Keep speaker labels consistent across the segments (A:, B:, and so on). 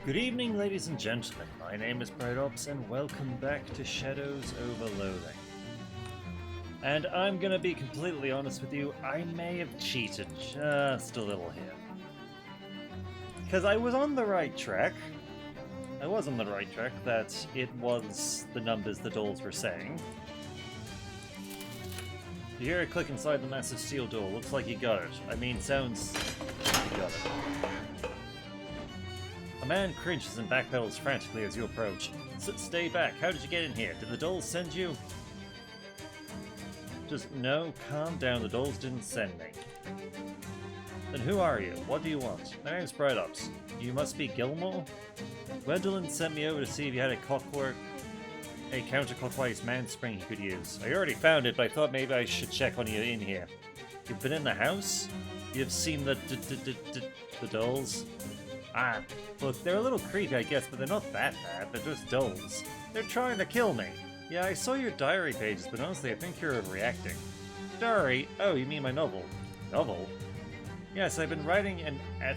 A: Good evening, ladies and gentlemen. My name is Brightops, and welcome back to Shadows over Loathing. And I'm gonna be completely honest with you, I may have cheated just a little here. Because I was on the right track. I was on the right track that it was the numbers the dolls were saying. You hear a click inside the massive steel door. Looks like you got it. I mean, sounds like you got it. A man cringes and backpedals frantically as you approach. Stay back. How did you get in here? Did the dolls send you? Just no, calm down. The dolls didn't send me. Then who are you? What do you want? My name's Brightops. You must be Gilmore? Gwendolyn sent me over to see if you had a counterclockwise manspring you could use. I already found it, but I thought maybe I should check on you in here. You've been in the house? You've seen the dolls? Ah, look, they're a little creepy, I guess, but they're not that bad. They're just dolls. They're trying to kill me. Yeah, I saw your diary pages, but honestly, I think you're overreacting. Diary? Oh, you mean my novel? Novel? Yes, I've been writing an I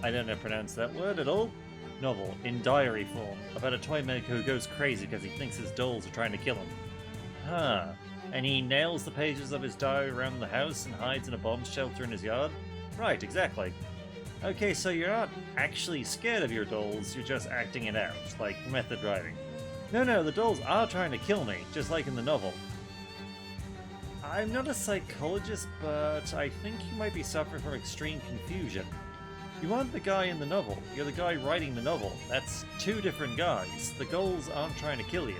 A: don't know how to pronounce that word at all. Novel, in diary form, about a toy maker who goes crazy because he thinks his dolls are trying to kill him. Huh. And he nails the pages of his diary around the house and hides in a bomb shelter in his yard? Right, exactly. Okay, so you're not actually scared of your dolls, you're just acting it out, like method writing. No, the dolls are trying to kill me, just like in the novel. I'm not a psychologist, but I think you might be suffering from extreme confusion. You aren't the guy in the novel, you're the guy writing the novel. That's two different guys. The dolls aren't trying to kill you.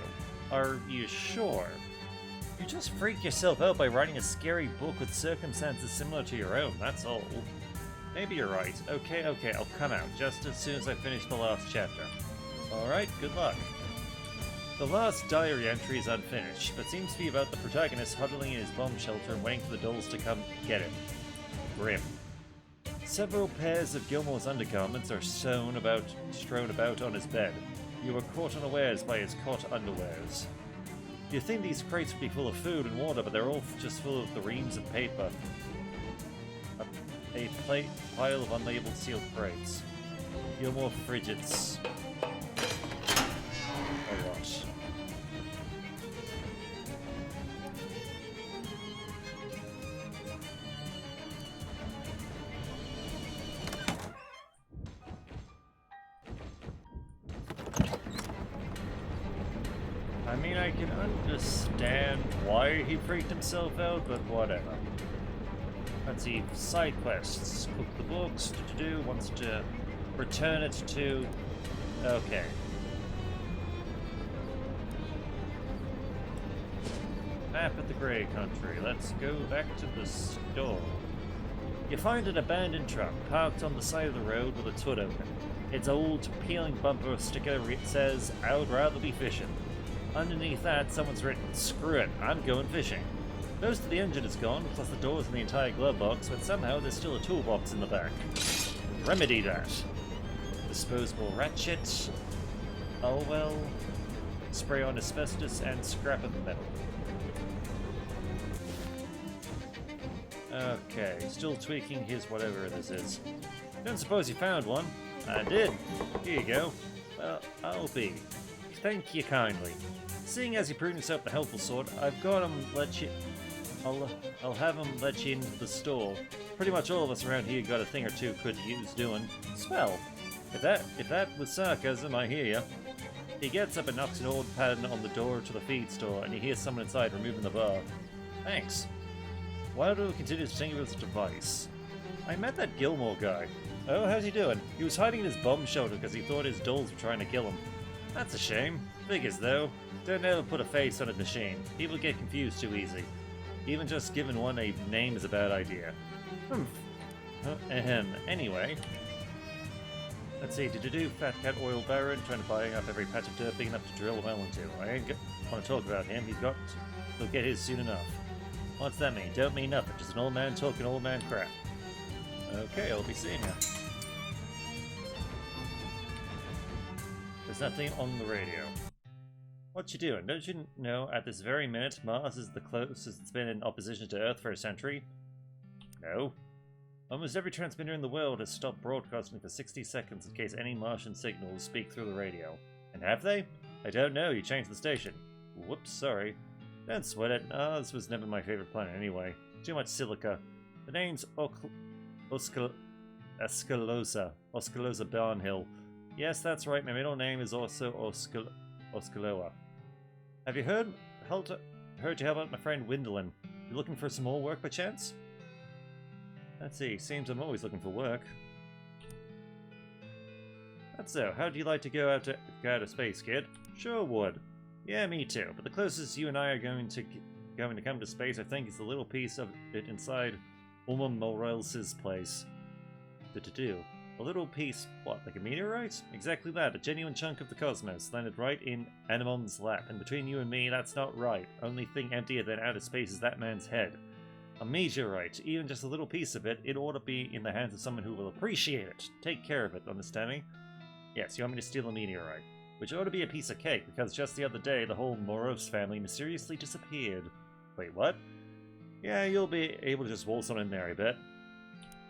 A: Are you sure? You just freaked yourself out by writing a scary book with circumstances similar to your own, that's all. Maybe you're right. Okay, I'll come out just as soon as I finish the last chapter. Alright, good luck. The last diary entry is unfinished, but seems to be about the protagonist huddling in his bomb shelter and waiting for the dolls to come get him. Grim. Several pairs of Gilmore's undergarments are strewn about on his bed. You were caught unawares by his cot underwears. You'd think these crates would be full of food and water, but they're all just full of the reams of paper. A pile of unlabeled sealed crates. Gilmore frigates. A lot. I mean, I can understand why he freaked himself out, but whatever. Let's see, side quests. Cook the books, wants to return it to... Okay. Map of the Grey Country. Let's go back to the store. You find an abandoned truck parked on the side of the road with its hood open. Its old peeling bumper sticker says, "I would rather be fishing." Underneath that, someone's written, "Screw it, I'm going fishing." Most of the engine is gone, plus the doors and the entire glove box, but somehow there's still a toolbox in the back. Remedy that. Disposable ratchet. Oh well. Spray on asbestos and scrap of the metal. Okay, still tweaking his whatever this is. Don't suppose you found one? I did. Here you go. Well, I'll be. Thank you kindly. Seeing as you prove yourself the helpful sort, I've got him let you... I'll have him let you into the store. Pretty much all of us around here got a thing or two could use doing. Swell. If that was sarcasm, I hear ya. He gets up and knocks an old pattern on the door to the feed store, and you hear someone inside removing the bar. Thanks. Why do we continue to think of this device? I met that Gilmore guy. Oh, how's he doing? He was hiding in his bomb shelter because he thought his dolls were trying to kill him. That's a shame. Figures though. Don't ever put a face on a machine. People get confused too easy. Even just giving one a name is a bad idea. Anyway. Let's see, Fat Cat Oil Baron, trying to buy up every patch of dirt big enough to drill a well into. I ain't want to talk about him, he'll get his soon enough. What's that mean? Don't mean nothing, just an old man talking old man crap. Okay, I'll be seeing you. There's nothing on the radio. What you doing? Don't you know at this very minute Mars is the closest it's been in opposition to Earth for a century? No. Almost every transmitter in the world has stopped broadcasting for 60 seconds in case any Martian signals speak through the radio. And have they? I don't know, you changed the station. Whoops, sorry. Don't sweat it. This was never my favorite planet anyway. Too much silica. The name's Oscalosa Barnhill. Yes, that's right, my middle name is also Oscaloa. Have you heard you about my friend Windlin? You looking for some more work by chance? Let's see, seems I'm always looking for work. That's so, how'd you like to go out to space, kid? Sure would. Yeah, me too, but the closest you and I are going to come to space, I think, is the little piece of it inside Uma Morels's place. A little piece, what, like a meteorite? Exactly that, a genuine chunk of the cosmos, landed right in Anemon's lap, and between you and me, that's not right. Only thing emptier than outer space is that man's head. A meteorite, even just a little piece of it, it ought to be in the hands of someone who will appreciate it. Take care of it, understand me? Yes, you want me to steal a meteorite. Which ought to be a piece of cake, because just the other day, the whole Moros family mysteriously disappeared. Wait, what? Yeah, you'll be able to just waltz on in there, I bet.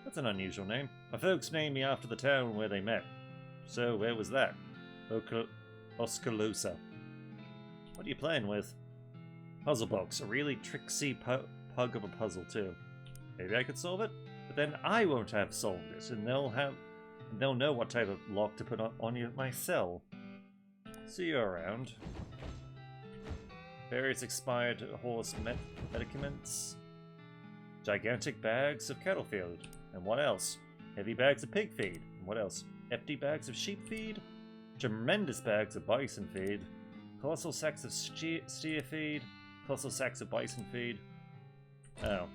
A: That's an unusual name. My folks named me after the town where they met. So, where was that? Oscalosa. What are you playing with? Puzzle box. A really tricksy pug of a puzzle, too. Maybe I could solve it? But then I won't have solved it, and they'll know what type of lock to put on my cell. See you around. Various expired horse medicaments. Gigantic bags of cattle feed. And what else? Heavy bags of pig feed. And what else? Hefty bags of sheep feed. Tremendous bags of bison feed. Colossal sacks of steer feed. Colossal sacks of bison feed. Oh.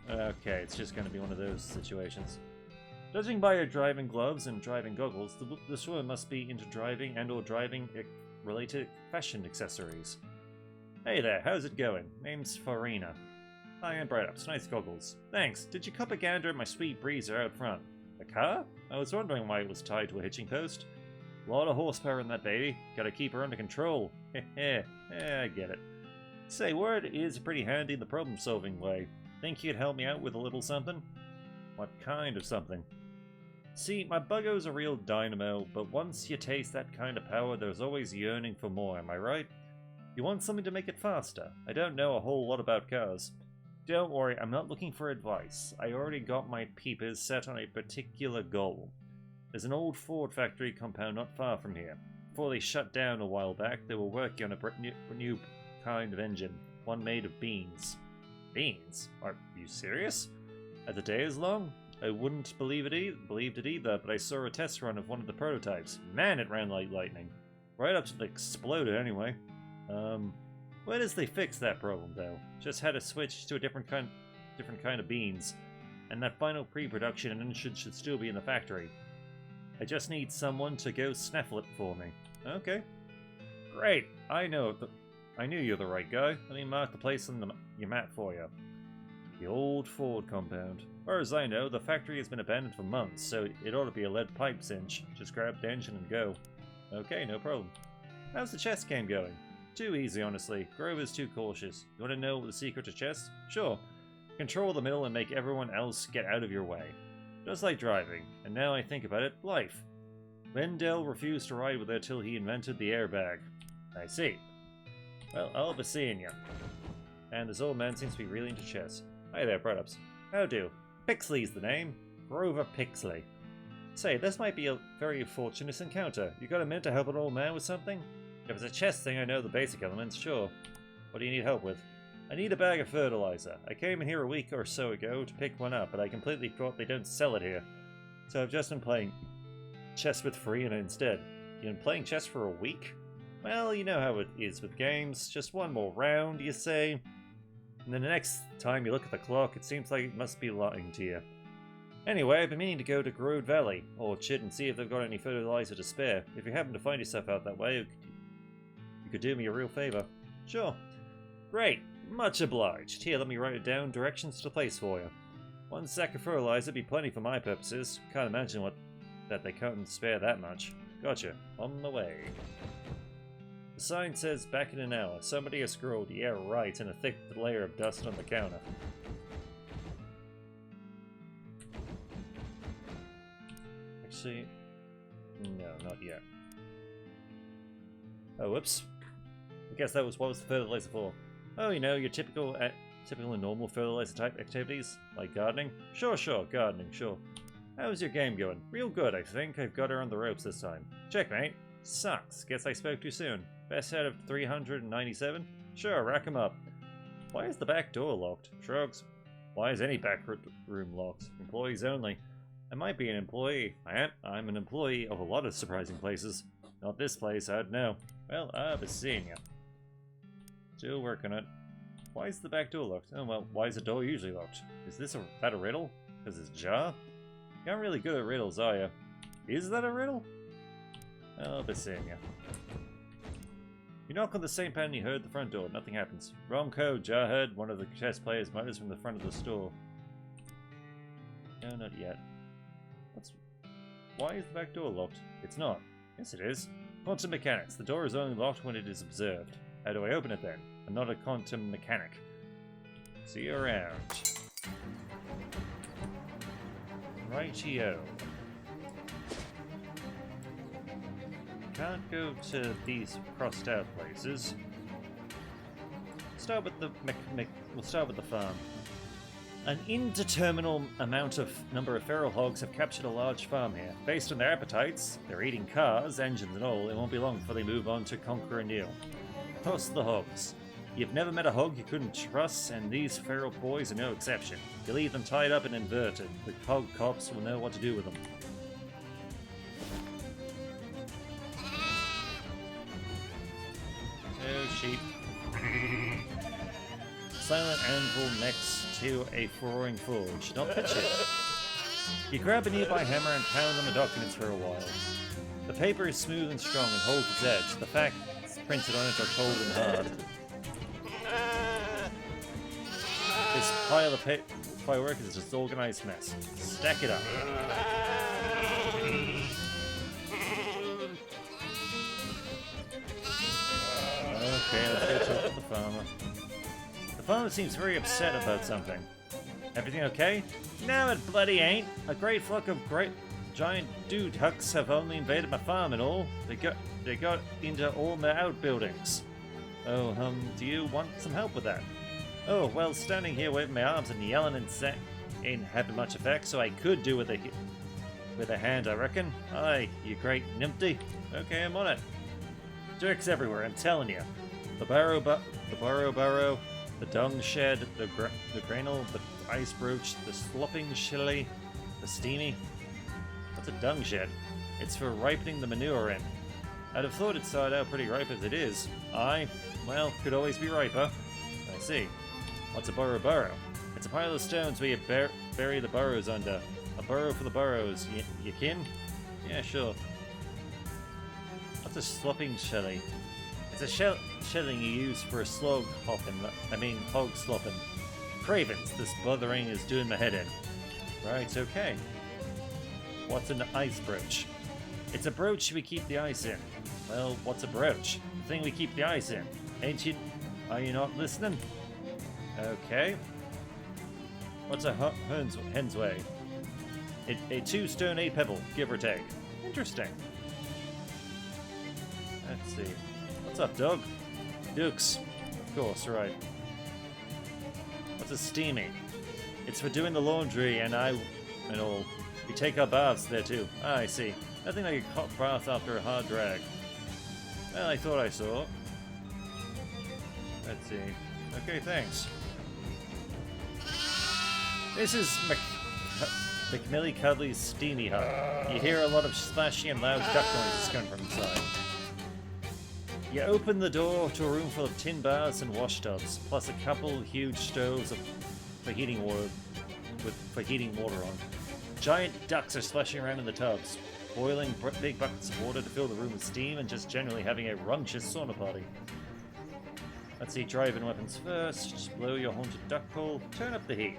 A: Okay, it's just going to be one of those situations. Judging by your driving gloves and driving goggles, this woman must be into driving and/or driving-related fashion accessories. Hey there, how's it going? Name's Farina. Hi, I'm Bright Ups. Nice goggles. Thanks. Did you cop a gander at my sweet breezer out front? A car? I was wondering why it was tied to a hitching post. A lot of horsepower in that baby. Gotta keep her under control. Heh I get it. Say, word is pretty handy in the problem-solving way. Think you'd help me out with a little something? What kind of something? See, my buggo's a real dynamo, but once you taste that kind of power, there's always yearning for more, am I right? You want something to make it faster. I don't know a whole lot about cars. Don't worry, I'm not looking for advice. I already got my peepers set on a particular goal. There's an old Ford factory compound not far from here. Before they shut down a while back, they were working on a new kind of engine, one made of beans. Beans? Are you serious? As the day is long? I wouldn't believed it either, but I saw a test run of one of the prototypes. Man, it ran like lightning. Right up to it exploded anyway. Where does they fix that problem, though? Just had to switch to a different kind of beans. And that final pre-production engine should still be in the factory. I just need someone to go snaffle it for me. Okay. Great! I knew you're the right guy. Let me mark the place on your map for you. The old Ford compound. As far as I know, the factory has been abandoned for months, so it ought to be a lead pipe cinch. Just grab the engine and go. Okay, no problem. How's the chess game going? Too easy, honestly. Grover's too cautious. You want to know the secret to chess? Sure. Control the middle and make everyone else get out of your way. Just like driving. And now I think about it, life. Wendell refused to ride with her till he invented the airbag. I see. Well, I'll be seeing you. And this old man seems to be really into chess. Hi there, Bright-Ups. How do? Pixley's the name. Grover Pixley. Say, this might be a very fortunate encounter. You got a minute to help an old man with something? If it's a chess thing, I know the basic elements, sure. What do you need help with? I need a bag of fertilizer. I came in here a week or so ago to pick one up, but I completely forgot they don't sell it here. So I've just been playing chess with Farina instead. You've been playing chess for a week? Well, you know how it is with games. Just one more round, you say? And then the next time you look at the clock, it seems like it must be lying to you. Anyway, I've been meaning to go to Grode Valley Orchard and see if they've got any fertilizer to spare. If you happen to find yourself out that way, you could do me a real favor. Sure. Great. Much obliged. Here, let me write it down. Directions to the place for you. 1 sack of fertilizer would be plenty for my purposes. Can't imagine that they can't spare that much. Gotcha. On the way. The sign says back in an hour. Somebody has scrolled, yeah right, in a thick layer of dust on the counter. see. No, not yet. Oh, whoops. I guess that was what was the fertilizer for. Oh, you know, your typical and normal fertilizer type activities, like gardening? Sure, gardening, sure. How's your game going? Real good, I think. I've got her on the ropes this time. Checkmate. Sucks. Guess I spoke too soon. Best out of 397? Sure, rack 'em up. Why is the back door locked? Shrugs. Why is any back room locked? Employees only. I might be an employee. I'm an employee of a lot of surprising places. Not this place, I'd know. Well, I'll be seeing ya. Still working it. Why is the back door locked? Oh well, why is the door usually locked? Is that a riddle? Because it's jar? You aren't really good at riddles, are you? Is that a riddle? I'll be seeing ya. You knock on the same pattern you heard at the front door. Nothing happens. Wrong code, Jarhead. One of the chess players mutters from the front of the store. No, not yet. Why is the back door locked? It's not. Yes, it is. Quantum mechanics. The door is only locked when it is observed. How do I open it then? I'm not a quantum mechanic. See you around. Rightio. Can't go to these crossed out places. Start with the we'll start with the farm. An indeterminate number of feral hogs have captured a large farm here. Based on their appetites, they're eating cars, engines and all. It won't be long before they move on to conquer anew. Toss the hogs. You've never met a hog you couldn't trust, and these feral boys are no exception. You leave them tied up and inverted. The hog cops will know what to do with them. Oh, sheep. Silent anvil next to a roaring forge. Not pitch it. You grab a nearby hammer and pound on the documents for a while. The paper is smooth and strong and holds its edge. The facts printed on it are cold and hard. This pile of firework is a disorganized mess. Stack it up. Okay, let's go talk to the farmer. The farmer seems very upset about something. Everything okay? No, it bloody ain't. A great flock of giant dude hucks have only invaded my farm and all. They got into all my outbuildings. Oh, do you want some help with that? Oh, well, standing here waving my arms and yelling and saying ain't having much effect, so I could do with a hand, I reckon. Aye, you great numpty. Okay, I'm on it. Jerks everywhere, I'm telling you. The burrow, the dung shed, the granule, the ice brooch, the slopping chili, the steamy. What's a dung shed? It's for ripening the manure in. I'd have thought it started out pretty ripe as it is. Aye, well, could always be riper. I see. What's a burrow? It's a pile of stones where you bury the burrows under. A burrow for the burrows. You kin? Yeah, sure. What's a slopping shelly? It's a shelling you use for a hog slopping. Cravens, this bothering is doing my head in. Right, okay. What's an ice brooch? It's a brooch we keep the ice in. Well, what's a brooch? The thing we keep the ice in. Are you not listening? Okay. What's a hen's way? A 2 stone, 8 pebble, give or take. Interesting. Let's see. What's up, Doug? Dukes. Of course, right. What's a steamy? It's for doing the laundry and all. We take our baths there too. Ah, I see. Nothing like a hot bath after a hard drag. Well, I thought I saw. Let's see. Okay, thanks. This is McMillie Cuddly's steamy hut. You hear a lot of splashing and loud duck noises coming from inside. You open the door to a room full of tin baths and wash tubs, plus a couple huge stoves for heating water on. Giant ducks are splashing around in the tubs, boiling big buckets of water to fill the room with steam and just generally having a rumptious sauna party. Let's see, drive-in weapons first. Blow your haunted duck hole. Turn up the heat.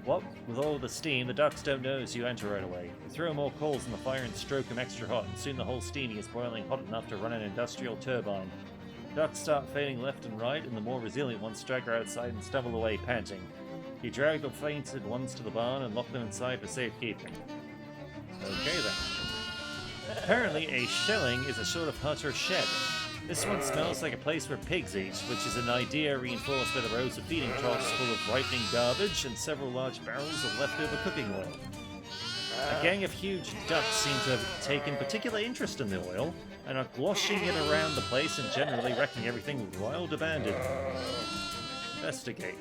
A: What with all the steam, the ducks don't notice you enter right away. You throw more coals in the fire and stroke them extra hot, and soon the whole steaming is boiling hot enough to run an industrial turbine. Ducks start fading left and right, and the more resilient ones stagger outside and stumble away, panting. You drag the fainted ones to the barn and lock them inside for safekeeping. Apparently, a shelling is a sort of hut or shed. This one smells like a place where pigs eat, which is an idea reinforced by the rows of feeding troughs full of ripening garbage and several large barrels of leftover cooking oil. A gang of huge ducks seem to have taken particular interest in the oil and are gloshing it around the place and generally wrecking everything with wild abandon. Investigate.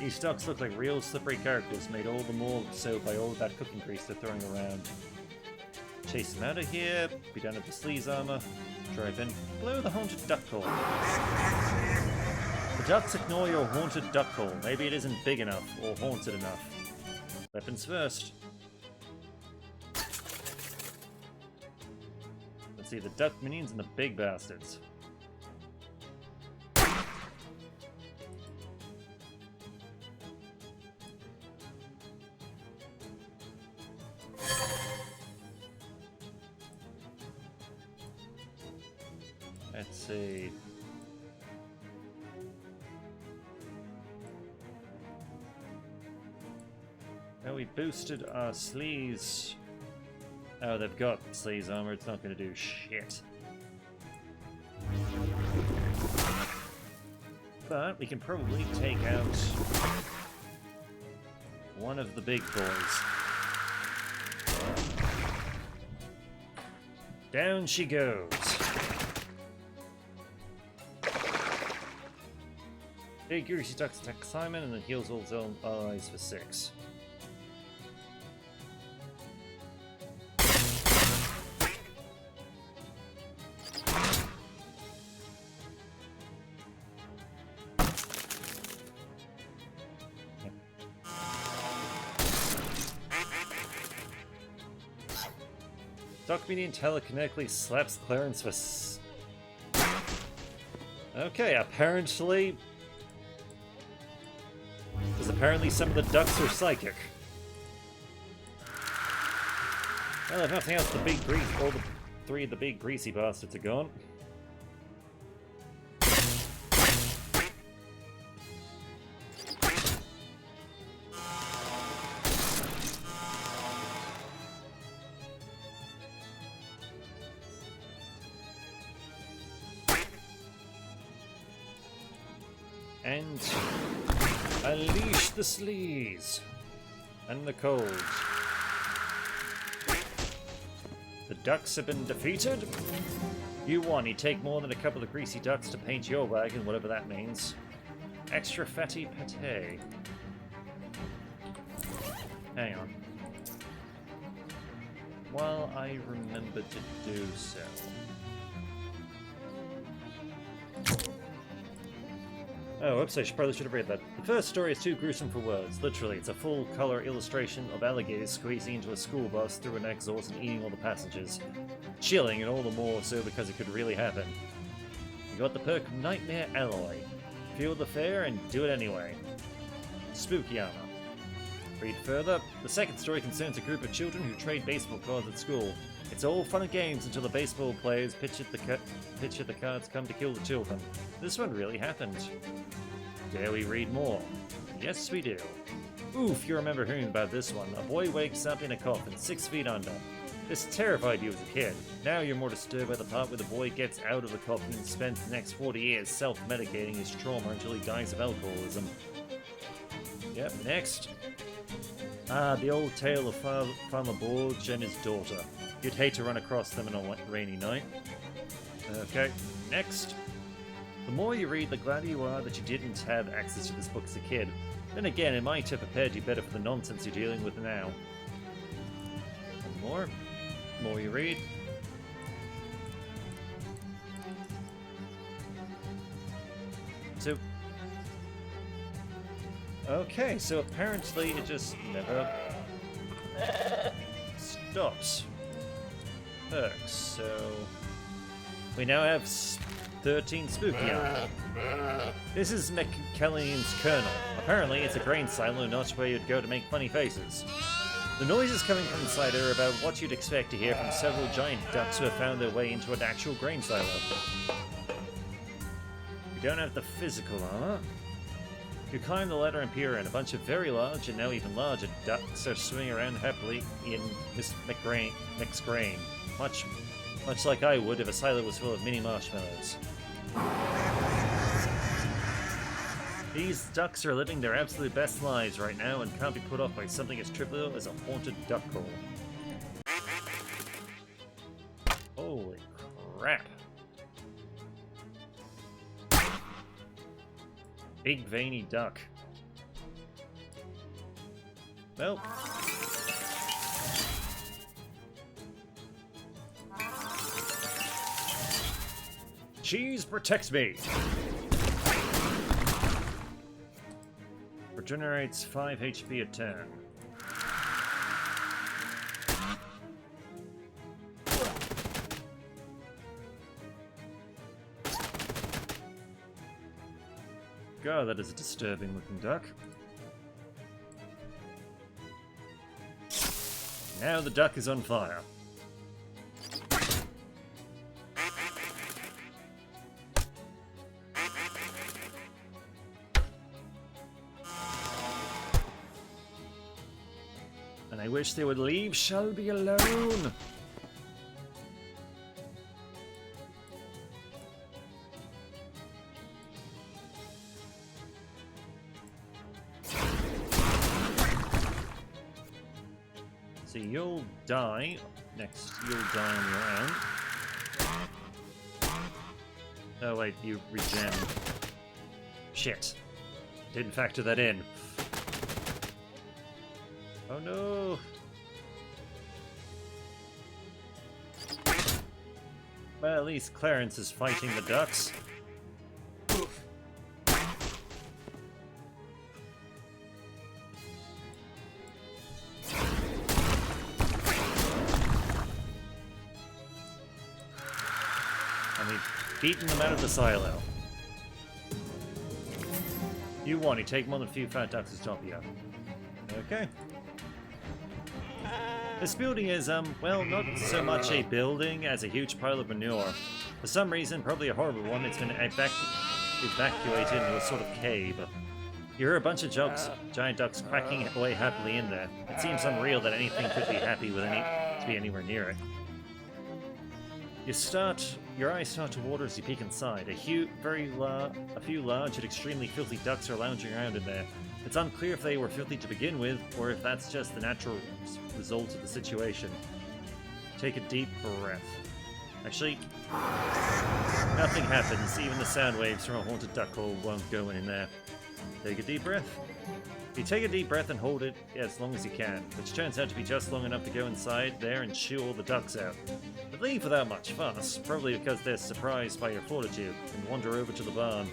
A: These ducks look like real slippery characters, made all the more so by all of that cooking grease they're throwing around. Chase them out of here, be done with the sleaze armor, drive in, blow the haunted duck hole. The ducks ignore your haunted duck hole. Maybe it isn't big enough or haunted enough. Weapons first. Let's see, the duck minions and the big bastards. Let's see. Well, we boosted our sleaze. Oh, they've got sleaze armor. It's not going to do shit. But we can probably take out one of the big boys. Down she goes. Big greasy ducks attack Simon and then heals all his own allies for 6. Duck Minion telekinetically slaps Clarence for okay, apparently... Because apparently some of the ducks are psychic. Well, if nothing else, the big all the 3 of the big greasy bastards are gone. And unleash the sleaze and the cold. The ducks have been defeated. You won. You take more than a couple of greasy ducks to paint your wagon, whatever that means. Extra fatty pate. Hang on. While I remember to do so. Oh, oops, I probably should have read that. The first story is too gruesome for words. Literally, it's a full-color illustration of alligators squeezing into a school bus through an exhaust and eating all the passengers. Chilling, and all the more so because it could really happen. You got the perk Nightmare Alloy. Feel the fear and do it anyway. Spooky armor. Read further. The second story concerns a group of children who trade baseball cards at school. It's all fun and games until the baseball players pitch at the cards come to kill the children. This one really happened. Dare we read more? Yes, we do. Oof, you remember hearing about this one. A boy wakes up in a coffin 6 feet under. This terrified you as a kid. Now you're more disturbed by the part where the boy gets out of the coffin and spends the next 40 years self-medicating his trauma until he dies of alcoholism. Yep, next. Ah, the old tale of Farmer Borge and his daughter. You'd hate to run across them on a rainy night. Okay, next. The more you read, the gladder you are that you didn't have access to this book as a kid. Then again, it might have prepared you better for the nonsense you're dealing with now. One more. The more you read. So... okay, so apparently it just never stops. Perks, so... we now have 13 spooky armor. This is McKellian's kernel. Apparently it's a grain silo, not where you'd go to make funny faces. The noises coming from inside are about what you'd expect to hear from several giant ducks who have found their way into an actual grain silo. We don't have the physical armor. You climb the ladder and peer in. A bunch of very large and now even larger ducks are swimming around happily in Miss Mick's grain. Much like I would if a silo was full of mini marshmallows. These ducks are living their absolute best lives right now and can't be put off by something as trivial as a haunted duck hole. Holy crap. Big veiny duck. Well. Cheese protects me! Regenerates 5 HP a turn. God, that is a disturbing looking duck. Now the duck is on fire. And I wish they would leave Shelby alone. So you'll die. Next, you'll die on your own. Oh wait, you regen. Shit. Didn't factor that in. Oh no! Well, at least Clarence is fighting the ducks. And we've beaten them out of the silo. You won. You take more than a few fat ducks to stop you. Okay. This building is, well, not so much a building as a huge pile of manure. For some reason, probably a horrible one, it's been evacuated into a sort of cave. You hear a bunch of giant ducks quacking away happily in there. It seems unreal that anything could be happy with to be anywhere near it. Your eyes start to water as you peek inside. A few large and extremely filthy ducks are lounging around in there. It's unclear if they were filthy to begin with, or if that's just the natural result of the situation. Take a deep breath. Actually, nothing happens. Even the sound waves from a haunted duck hole won't go in there. Take a deep breath. You take a deep breath and hold it as long as you can, which turns out to be just long enough to go inside there and chew all the ducks out. But leave without much fuss, probably because they're surprised by your fortitude, and wander over to the barn.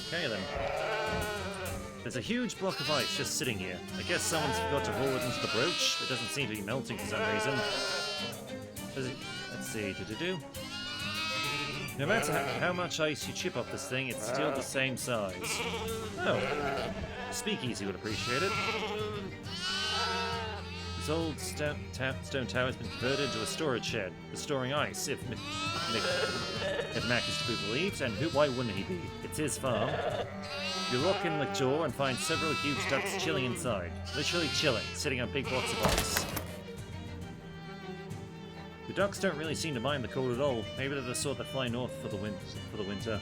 A: Okay then. There's a huge block of ice just sitting here. I guess someone's forgot to roll it into the brooch. It doesn't seem to be melting for some reason. Let's see, No matter how much ice you chip off this thing, it's still the same size. Oh, Speakeasy would appreciate it. This old stone tower has been converted into a storage shed for storing ice, if Mac is to be believed, and why wouldn't he be? It's his farm. You look in the door and find several huge ducks chilling inside. Literally chilling, sitting on big blocks of ice. The ducks don't really seem to mind the cold at all. Maybe they're the sort that fly north for the winter.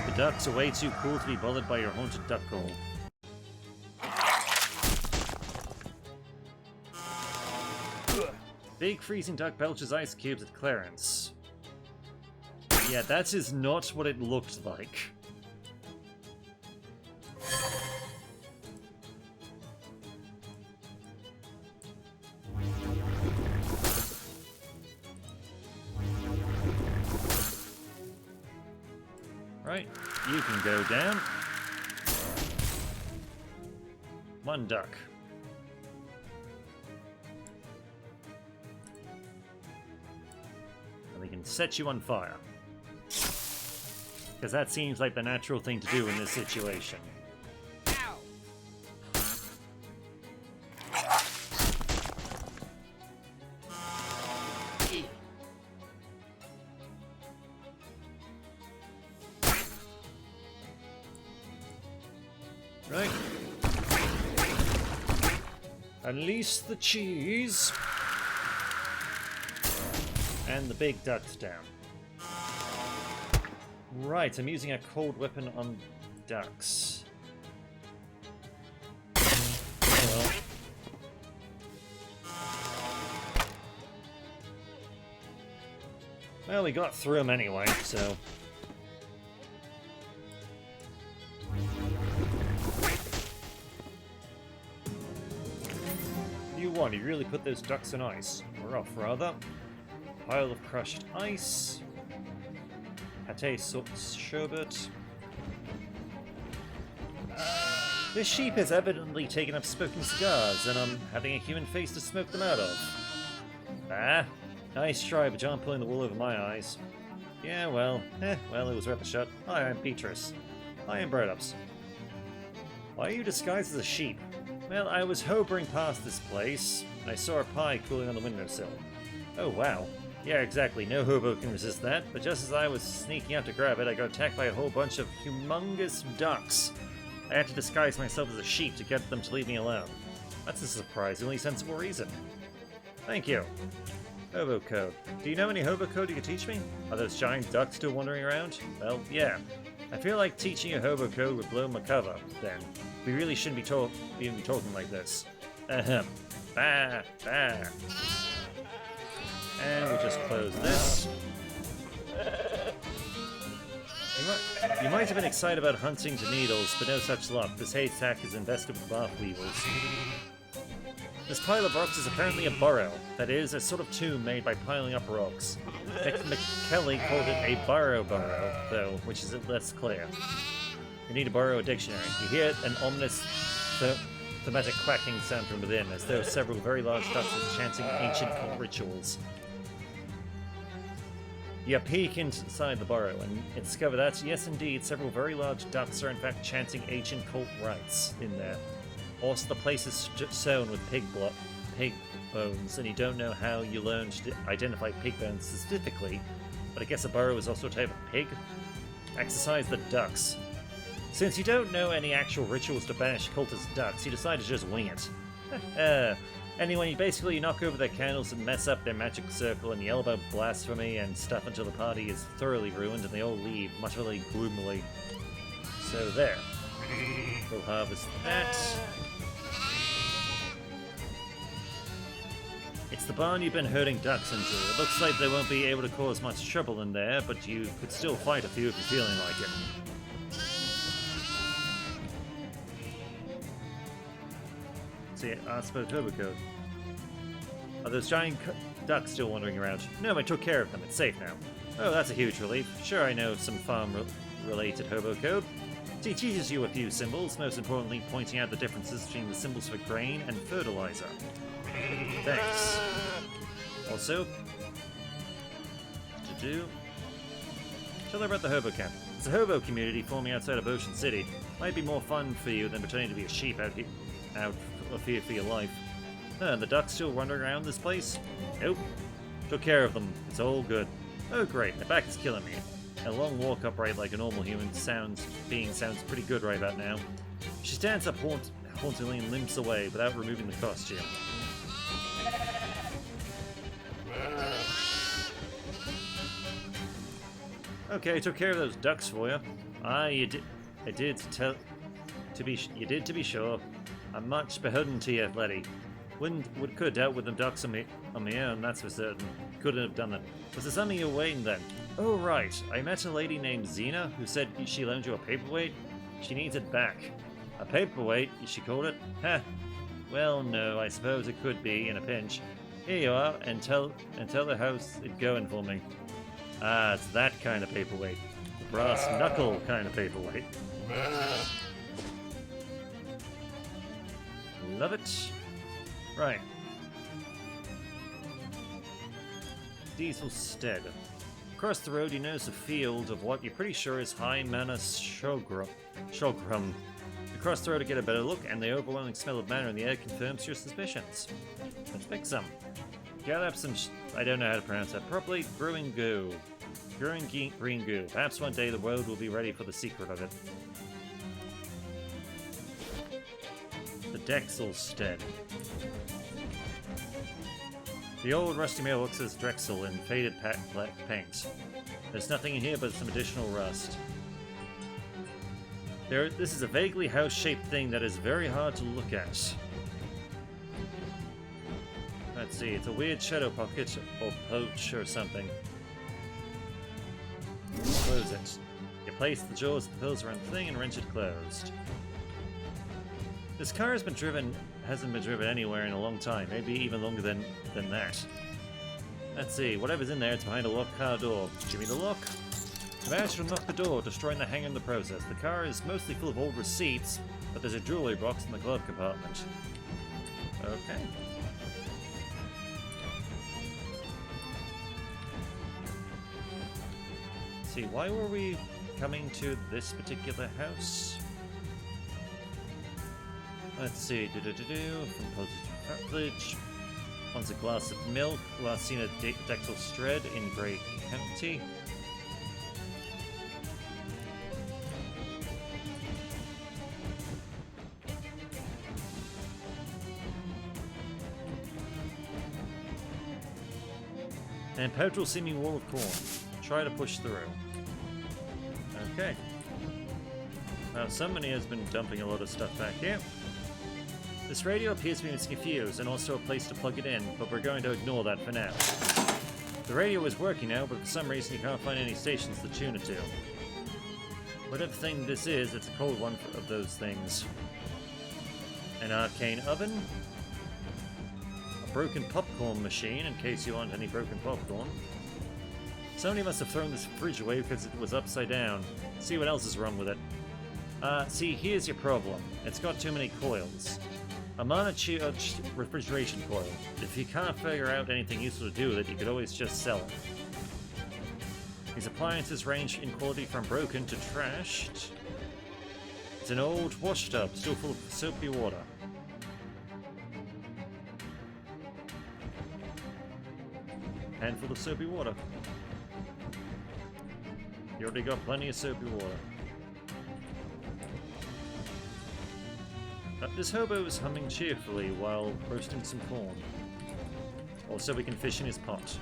A: The ducks are way too cool to be bothered by your haunted duck hole. Big freezing duck belches ice cubes at Clarence. Yeah, that is not what it looked like. Right, you can go down. One duck. And we can set you on fire. Because that seems like the natural thing to do in this situation. Right. Unleash the cheese. And the big ducks down. Right, I'm using a cold weapon on ducks. Oh well. Well, we got through them anyway, so... You want? You really put those ducks on ice. We're off, rather. Pile of crushed ice. Pate sherbet. This sheep has evidently taken up smoking cigars, and I'm having a human face to smoke them out of. Ah, nice try, but John pulling the wool over my eyes. Yeah, well, well, it was worth a shot. Hi, I'm Petrus. Hi, I'm Burnups. Why are you disguised as a sheep? Well, I was hovering past this place, and I saw a pie cooling on the windowsill. Oh, wow. Yeah, exactly. No hobo can resist that. But just as I was sneaking out to grab it, I got attacked by a whole bunch of humongous ducks. I had to disguise myself as a sheep to get them to leave me alone. That's a surprisingly sensible reason. Thank you. Hobo code. Do you know any hobo code you could teach me? Are those giant ducks still wandering around? Well, yeah. I feel like teaching you hobo code would blow my cover, then. We really shouldn't be even talking like this. Ahem. Bah, bah. And we'll just close this. You might have been excited about hunting to needles, but no such luck. This haystack is invested with bath weevils. This pile of rocks is apparently a burrow. That is, a sort of tomb made by piling up rocks. McKelly called it a burrow, though, which is less clear. You need to borrow a dictionary. You hear an ominous thematic quacking sound from within, as though several very large ducks were chanting ancient cult rituals. You peek inside the burrow and discover that, yes indeed, several very large ducks are in fact chanting ancient cult rites in there. Also, the place is sown with pig bones, and you don't know how you learned to identify pig bones specifically, but I guess a burrow is also a type of pig? Exercise the ducks. Since you don't know any actual rituals to banish cultist ducks, you decide to just wing it. Anyway, you knock over their candles and mess up their magic circle and yell about blasphemy and stuff until the party is thoroughly ruined and they all leave, muttering gloomily. So there. We'll harvest that. It's the barn you've been herding ducks into. It looks like they won't be able to cause much trouble in there, but you could still fight a few if you're feeling like it. See, I spoke hobo code. Are those giant ducks still wandering around? No, I took care of them. It's safe now. Oh, that's a huge relief. Sure, I know some farm-related hobo code. He teaches you a few symbols, most importantly pointing out the differences between the symbols for grain and fertilizer. Thanks. Also, tell her about the hobo camp. It's a hobo community forming outside of Ocean City. Might be more fun for you than pretending to be a sheep out of fear for your life. And the ducks still wandering around this place? Nope. Took care of them. It's all good. Oh great, my back is killing me. A long walk upright like a normal human being sounds pretty good right about now. She stands up hauntingly and limps away without removing the costume. Okay, I took care of those ducks for you. Ah, you did. You did to be sure. I'm much beholden to you, Letty. Could have dealt with the ducks on my own, that's for certain. Couldn't have done it. Was there something you were waiting then? Oh, right. I met a lady named Xena who said she loaned you a paperweight. She needs it back. A paperweight, she called it? Heh. Well, no, I suppose it could be in a pinch. Here you are, and tell her how's it going for me. Ah, it's that kind of paperweight. The brass knuckle kind of paperweight. Love it. Right. Diesel Stead. Across the road you notice a field of what you're pretty sure is High Mana Shogrum. You cross the road to get a better look, and the overwhelming smell of manna in the air confirms your suspicions. Let's pick some. Gather up some I don't know how to pronounce that properly. Green goo. Green goo. Perhaps one day the world will be ready for the secret of it. Dexelstead. The old rusty mailbox says Drexel in faded black paint. There's nothing in here but some additional rust. This is a vaguely house-shaped thing that is very hard to look at. Let's see, it's a weird shadow pocket or pouch or something. Close it. You place the jaws of the pills around the thing and wrench it closed. This car hasn't been driven anywhere in a long time, maybe even longer than that. Let's see, whatever's in there, it's behind a locked car door. Give me the lock. You managed to unlock the door, destroying the hanger in the process. The car is mostly full of old receipts, but there's a jewelry box in the glove compartment. Okay. Let's see, why were we coming to this particular house? Let's see, from Pottage. Wants a glass of milk. Last seen at Dexelstead in Grey County. And Powerful seeming wall of corn. Try to push through. Okay. Now somebody has been dumping a lot of stuff back here. This radio appears to be missing a fuse and also a place to plug it in, but we're going to ignore that for now. The radio is working now, but for some reason you can't find any stations to tune it to. Whatever thing this is, it's a cold one of those things. An arcane oven. A broken popcorn machine, in case you want any broken popcorn. Somebody must have thrown this fridge away because it was upside down. See what else is wrong with it. See, here's your problem. It's got too many coils. A monocharged refrigeration coil. If you can't figure out anything useful to do with it, you could always just sell it. These appliances range in quality from broken to trashed. It's an old wash tub, still full of soapy water. Handful of soapy water. You already got plenty of soapy water. This hobo is humming cheerfully while roasting some corn. Also, we can fish in his pot.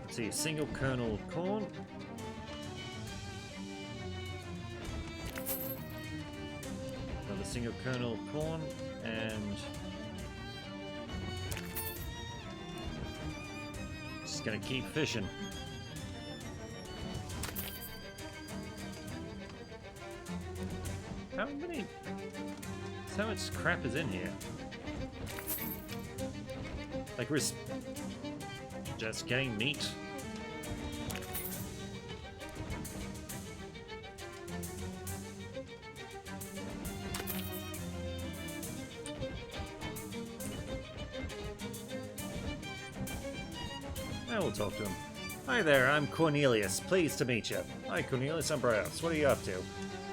A: Let's see, single kernel of corn. Another single kernel of corn, and just gonna keep fishing. How much crap is in here? Like we're just getting meat. Now we'll talk to him. Hi there, I'm Cornelius. Pleased to meet you. Hi Cornelius, I'm Bryos. What are you up to?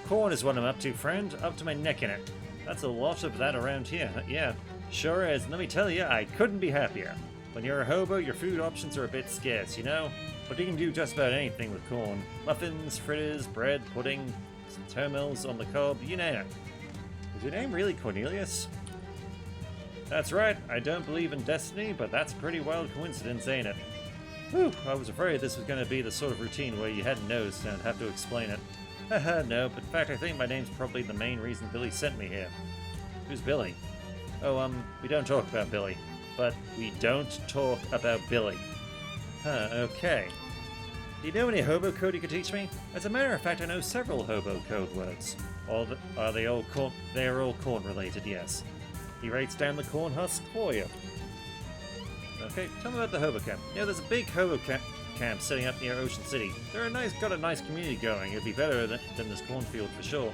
A: Corn is what I'm up to, friend. Up to my neck in it. That's a lot of that around here. Yeah, sure is. Let me tell you, I couldn't be happier. When you're a hobo, your food options are a bit scarce, you know? But you can do just about anything with corn. Muffins, fritters, bread, pudding, termels on the cob, you name it. Is your name really Cornelius? That's right. I don't believe in destiny, but that's a pretty wild coincidence, ain't it? Whew, I was afraid this was going to be the sort of routine where you hadn't noticed and I'd have to explain it. Haha, no, but in fact I think my name's probably the main reason Billy sent me here. Who's Billy? Oh, we don't talk about Billy. But we don't talk about Billy. Huh, okay. Do you know any hobo code you could teach me? As a matter of fact, I know several hobo code words. Are they all corn? They are all corn related, yes. He writes down the corn husk for you. Okay, tell me about the hobo camp. Yeah, there's a big hobo camp setting up near Ocean City. Got a nice community going. It'd be better than this cornfield for sure.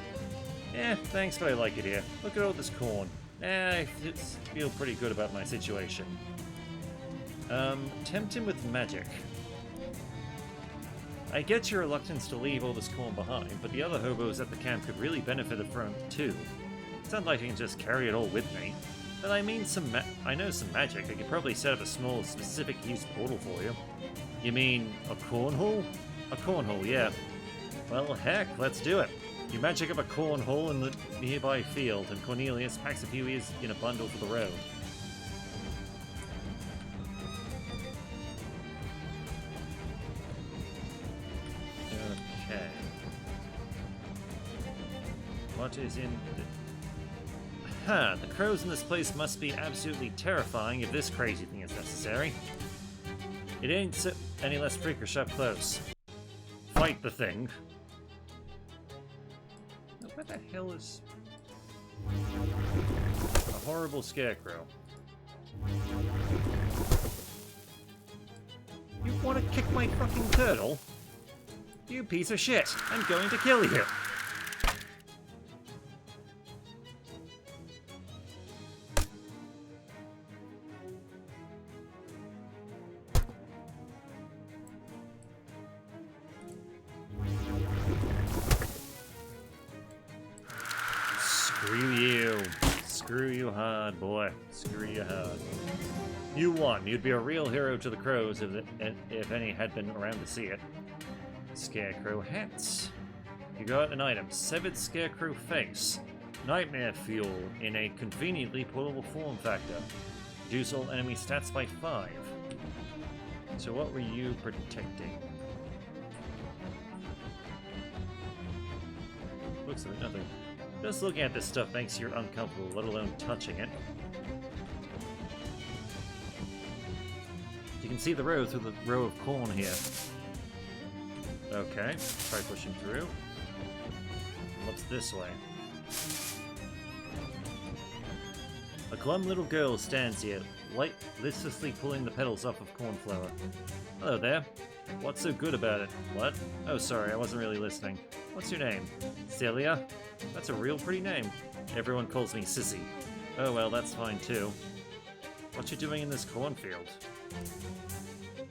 A: Yeah, thanks, but I like it here. Look at all this corn. I feel pretty good about my situation. Tempt him with magic. I get your reluctance to leave all this corn behind, but the other hobos at the camp could really benefit from it too. It's not like I can just carry it all with me. But I mean I know some magic. I could probably set up a small, specific use portal for you. You mean a cornhole? A cornhole, yeah. Well, heck, let's do it. You magic up a corn hole in the nearby field, and Cornelius packs a few ears in a bundle for the road. Okay. What is in the... Huh, the crows in this place must be absolutely terrifying if this crazy thing is necessary. It ain't so any less freakish up close. Fight the thing. What the hell is... a horrible scarecrow? You want to kick my fucking turtle? You piece of shit! I'm going to kill you! Screw you. Screw you hard, boy. Screw you hard. You won. You'd be a real hero to the crows if any had been around to see it. Scarecrow hats. You got an item. Severed scarecrow face. Nightmare fuel in a conveniently portable form factor. Reduce all enemy stats by 5. So what were you protecting? Looks like nothing. Just looking at this stuff makes you uncomfortable, let alone touching it. You can see the road through the row of corn here. Okay, try pushing through. What's this way? A glum little girl stands here, listlessly pulling the petals off of cornflower. Hello there. What's so good about it? What? Oh, sorry, I wasn't really listening. What's your name? Celia? That's a real pretty name. Everyone calls me Sissy. Oh well, that's fine too. What you doing in this cornfield?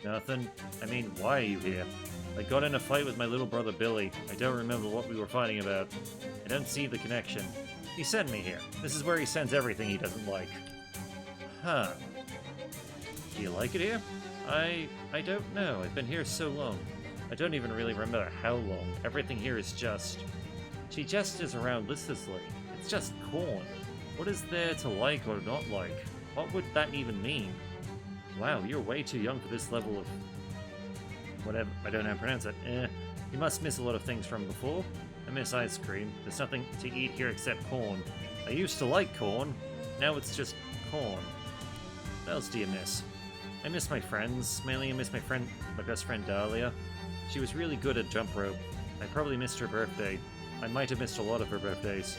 A: Nothing. I mean, why are you here? I got in a fight with my little brother Billy. I don't remember what we were fighting about. I don't see the connection. He sent me here. This is where he sends everything he doesn't like. Huh. Do you like it here? I don't know. I've been here so long. I don't even really remember how long. Everything here is just... She gestures around listlessly. It's just corn. What is there to like or not like? What would that even mean? Wow, you're way too young for this level of... whatever. I don't know how to pronounce it. You must miss a lot of things from before. I miss ice cream. There's nothing to eat here except corn. I used to like corn. Now it's just corn. What else do you miss? I miss my friends. Mainly I miss my best friend Dahlia. She was really good at jump rope. I probably missed her birthday. I might have missed a lot of her birthdays.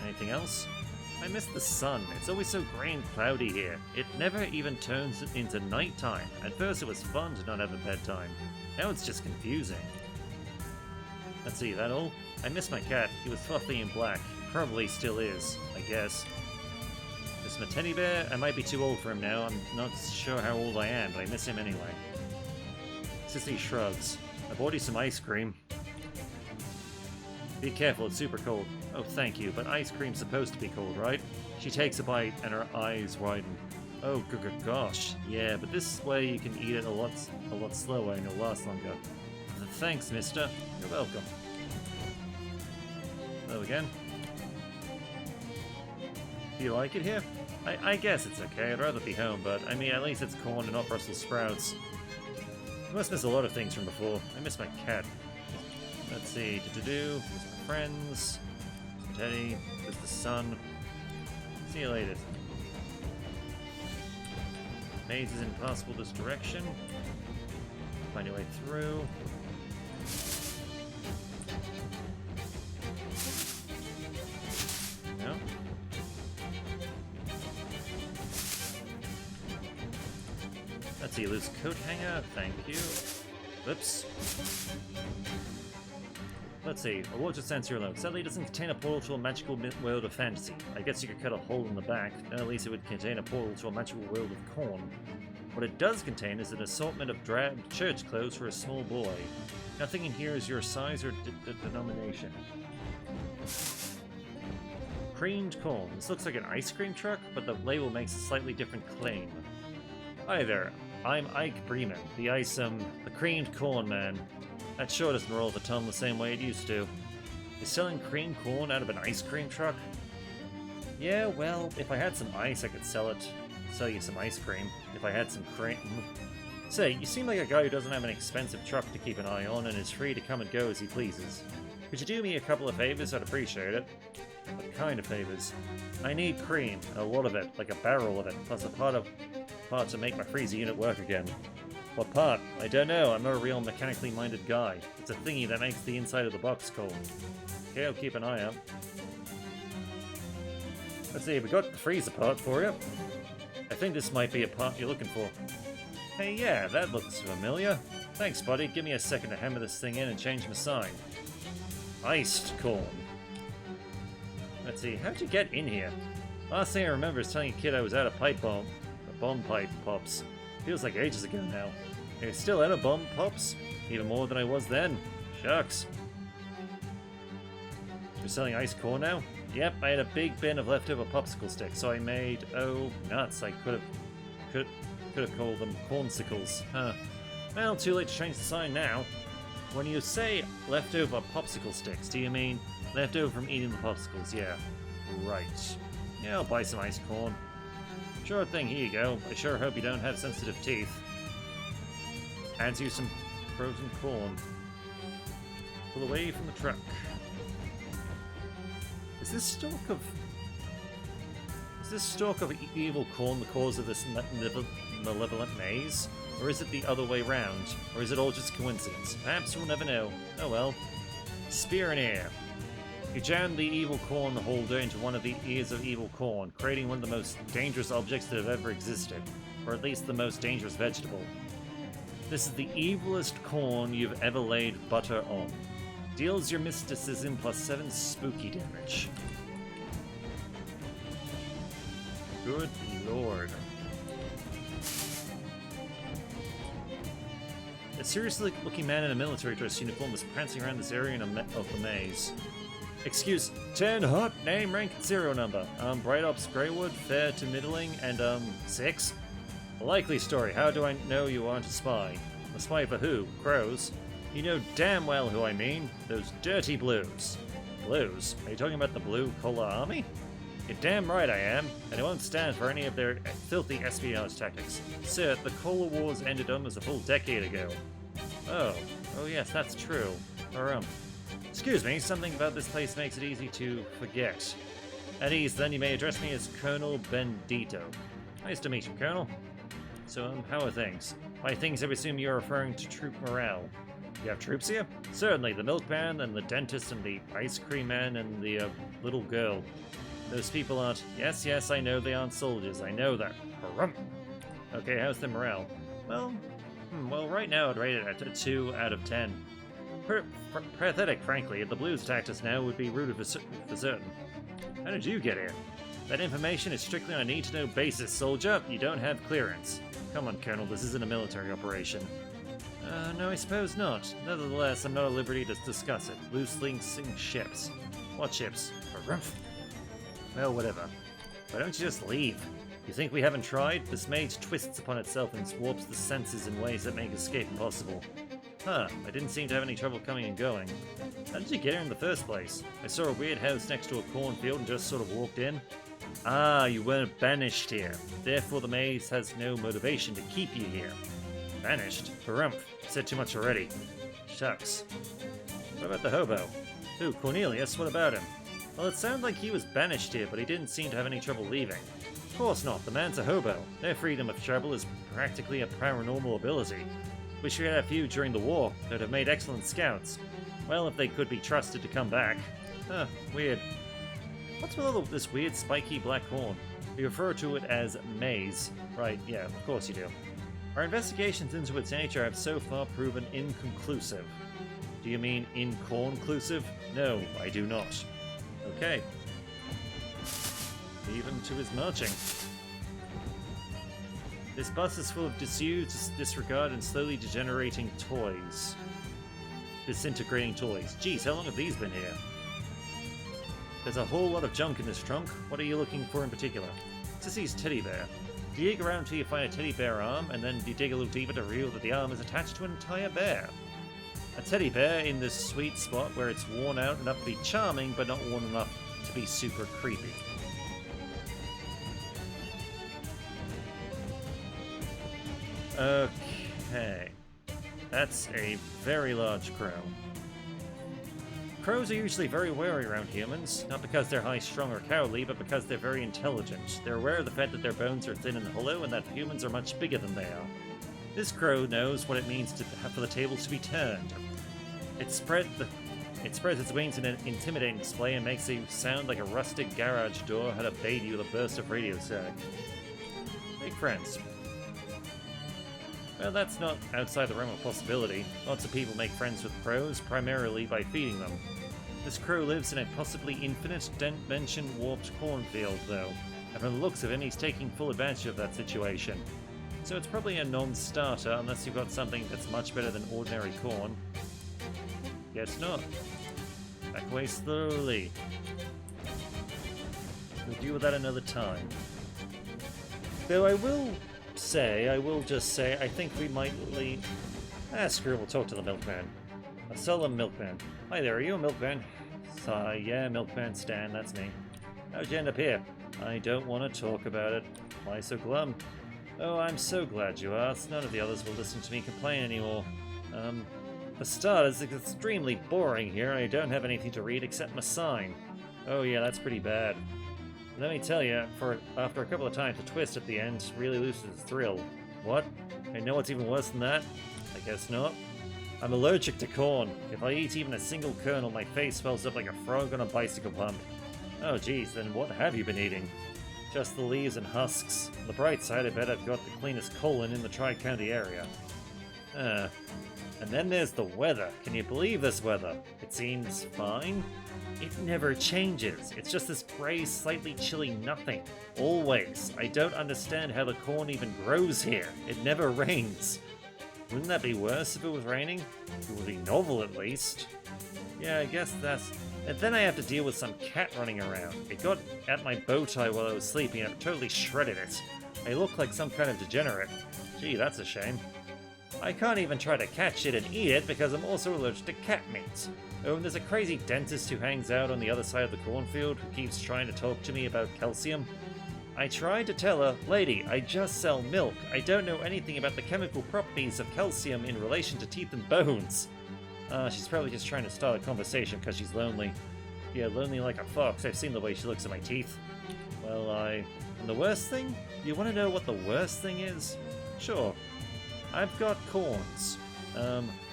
A: Anything else? I miss the sun. It's always so grey and cloudy here. It never even turns into nighttime. At first it was fun to not have a bedtime. Now it's just confusing. Let's see, that all? I miss my cat. He was fluffy and black. Probably still is, I guess. Miss my teddy bear? I might be too old for him now. I'm not sure how old I am, but I miss him anyway. Sissy shrugs. I bought you some ice cream. Be careful, it's super cold. Oh, thank you, but ice cream's supposed to be cold, right? She takes a bite and her eyes widen. Oh, gosh. Yeah, but this way you can eat it a lot slower and it'll last longer. Thanks, mister. You're welcome. Hello again. Do you like it here? I guess it's okay. I'd rather be home, but I mean, at least it's corn and not Brussels sprouts. I must miss a lot of things from before. I miss my cat. Let's see. Miss my friends. Miss Teddy. Miss the sun. See you later. Maze is impossible this direction. Find your way through. No? Let's see, loose coat hanger, thank you. Whoops. Let's see, a water sensor alone. Sadly, it doesn't contain a portal to a magical world of fantasy. I guess you could cut a hole in the back, then at least it would contain a portal to a magical world of corn. What it does contain is an assortment of dragged church clothes for a small boy. Nothing in here is your size or denomination. Creamed corn. This looks like an ice cream truck, but the label makes a slightly different claim. Hi there, I'm Ike Bremen, the creamed corn man. That sure doesn't roll the tongue the same way it used to. Is selling cream corn out of an ice cream truck? Yeah, well, if I had some ice, I could sell you some ice cream. If I had some cream. Say, you seem like a guy who doesn't have an expensive truck to keep an eye on and is free to come and go as he pleases. Could you do me a couple of favors? I'd appreciate it. What kind of favors? I need cream, a lot of it, like a barrel of it, plus a part to make my freezer unit work again. What part? I don't know, I'm not a real mechanically minded guy. It's a thingy that makes the inside of the box cold. Okay, I'll keep an eye out. Let's see, we got the freezer part for you. I think this might be a part you're looking for. Hey, yeah, that looks familiar. Thanks, buddy. Give me a second to hammer this thing in and change my sign. Iced corn. Let's see, how'd you get in here? Last thing I remember is telling a kid I was out of bomb pipe pops. Feels like ages ago now. Are you still out of bomb pops? Even more than I was then. Shucks. You're selling iced corn now? Yep, I had a big bin of leftover popsicle sticks, so I made, oh, nuts. I could have called them cornsicles. Huh. Well, too late to change the sign now. When you say leftover popsicle sticks, do you mean leftover from eating the popsicles? Yeah. Right. Yeah, I'll buy some iced corn. Sure thing, here you go. I sure hope you don't have sensitive teeth. Adds you some frozen corn. Pull away from the truck. Is this stalk of evil corn the cause of this malevolent maze? Or is it the other way round? Or is it all just coincidence? Perhaps we'll never know. Oh well. Spear and ear. You jam the evil corn holder into one of the ears of evil corn, creating one of the most dangerous objects that have ever existed. Or at least the most dangerous vegetable. This is the evilest corn you've ever laid butter on. Deals your mysticism plus 7 spooky damage. Good lord. A serious-looking man in a military dress uniform is prancing around this area of the maze. Excuse, 10 hot, name, rank, and serial number. Bright Ops Greywood, fair to middling, and 6? A likely story. How do I know you aren't a spy? A spy for who? Crows? You know damn well who I mean. Those dirty blues. Blues? Are you talking about the Blue Collar Army? You're damn right I am, and I won't stand for any of their filthy espionage tactics. Sir, the Collar Wars ended almost a full decade ago. Oh yes, that's true. Or, excuse me, something about this place makes it easy to forget. At ease, then, you may address me as Colonel Bendito. Nice to meet you, Colonel. So, how are things? By things, I assume you're referring to troop morale. You have troops here? Certainly, the milkman, and the dentist, and the ice cream man, and the, little girl. Those people aren't... Yes, I know they aren't soldiers. I know that. Harumph. Okay, how's the morale? Well, right now I'd rate it at a 2 out of 10. Pathetic, frankly. If the Blues attacked us now, would be rooted for certain. How did you get here? That information is strictly on a need-to-know basis, soldier. You don't have clearance. Come on, Colonel, this isn't a military operation. No, I suppose not. Nevertheless, I'm not at liberty to discuss it. Loosely sink ships. What ships? Harumph. Well, whatever. Why don't you just leave? You think we haven't tried? This maze twists upon itself and warps the senses in ways that make escape impossible. Huh, I didn't seem to have any trouble coming and going. How did you get here in the first place? I saw a weird house next to a cornfield and just sort of walked in. Ah, you weren't banished here. Therefore the maze has no motivation to keep you here. Banished? Harumph. Said too much already. Shucks. What about the hobo? Who, Cornelius? What about him? Well, it sounded like he was banished here, but he didn't seem to have any trouble leaving. Of course not, the man's a hobo. Their freedom of travel is practically a paranormal ability. Wish we had a few during the war. They'd have made excellent scouts. Well, if they could be trusted to come back. Huh, weird. What's with all of this weird spiky black horn? We refer to it as maize. Right, yeah, of course you do. Our investigations into its nature have so far proven inconclusive. Do you mean incornclusive? No, I do not. Okay. Leave him to his marching. This bus is full of disused, disregard, and slowly degenerating toys. Disintegrating toys. Geez, how long have these been here? There's a whole lot of junk in this trunk. What are you looking for in particular? Sissy's teddy bear. Dig around until you find a teddy bear arm, and then you dig a little deeper to reveal that the arm is attached to an entire bear. A teddy bear in this sweet spot where it's worn out enough to be charming, but not worn enough to be super creepy. Okay. That's a very large crow. Crows are usually very wary around humans, not because they're high-strung or cowardly, but because they're very intelligent. They're aware of the fact that their bones are thin and hollow, and that humans are much bigger than they are. This crow knows what it means for the tables to be turned. It spreads its wings in an intimidating display and makes it sound like a rustic garage door had a baby with a burst of radio sag. Make friends. Well, that's not outside the realm of possibility. Lots of people make friends with crows, primarily by feeding them. This crow lives in a possibly infinite dimension warped cornfield, though, and from the looks of him, he's taking full advantage of that situation. So it's probably a non-starter, unless you've got something that's much better than ordinary corn. Guess not. Back away slowly. We'll deal with that another time. Though I will just say, I think we might leave... screw it, we'll talk to the milkman. I'll sell the milkman. Hi there, are you a milkman? Yeah, milkman Stan, that's me. How'd you end up here? I don't want to talk about it. Why so glum? Oh, I'm so glad you asked. None of the others will listen to me complain anymore. For starters, it's extremely boring here. I don't have anything to read except my sign. Oh yeah, that's pretty bad. Let me tell you, after a couple of times, a twist at the end really loses its thrill. What? I know what's even worse than that? I guess not. I'm allergic to corn. If I eat even a single kernel, my face swells up like a frog on a bicycle pump. Oh geez, then what have you been eating? Just the leaves and husks. On the bright side, I bet I've got the cleanest colon in the Tri-County area. And then there's the weather. Can you believe this weather? It seems fine. It never changes. It's just this grey, slightly chilly nothing. Always. I don't understand how the corn even grows here. It never rains. Wouldn't that be worse if it was raining? It would be novel, at least. Yeah, I guess that's... And then I have to deal with some cat running around. It got at my bow tie while I was sleeping and it totally shredded it. I look like some kind of degenerate. Gee, that's a shame. I can't even try to catch it and eat it because I'm also allergic to cat meat. Oh, and there's a crazy dentist who hangs out on the other side of the cornfield who keeps trying to talk to me about calcium. I tried to tell her, lady, I just sell milk. I don't know anything about the chemical properties of calcium in relation to teeth and bones. She's probably just trying to start a conversation because she's lonely. Yeah, lonely like a fox. I've seen the way she looks at my teeth. Well, And the worst thing? You want to know what the worst thing is? Sure. I've got corns.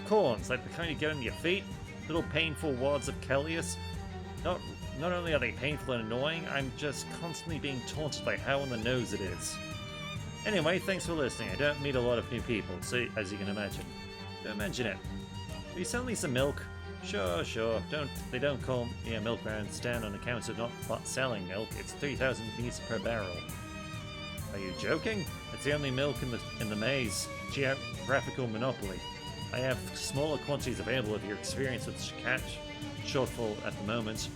A: Corns, like the kind you get on your feet. Little painful wads of Kellius. Not only are they painful and annoying, I'm just constantly being taunted by how on the nose it is. Anyway, thanks for listening. I don't meet a lot of new people, so as you can imagine. Don't mention it. Will you sell me some milk? Sure. They don't call me a milkman Stan on account of not selling milk. It's 3,000 beats per barrel. Are you joking? It's the only milk in the maze. Geographical monopoly. I have smaller quantities available if you're experienced with catch shortfall at the moment.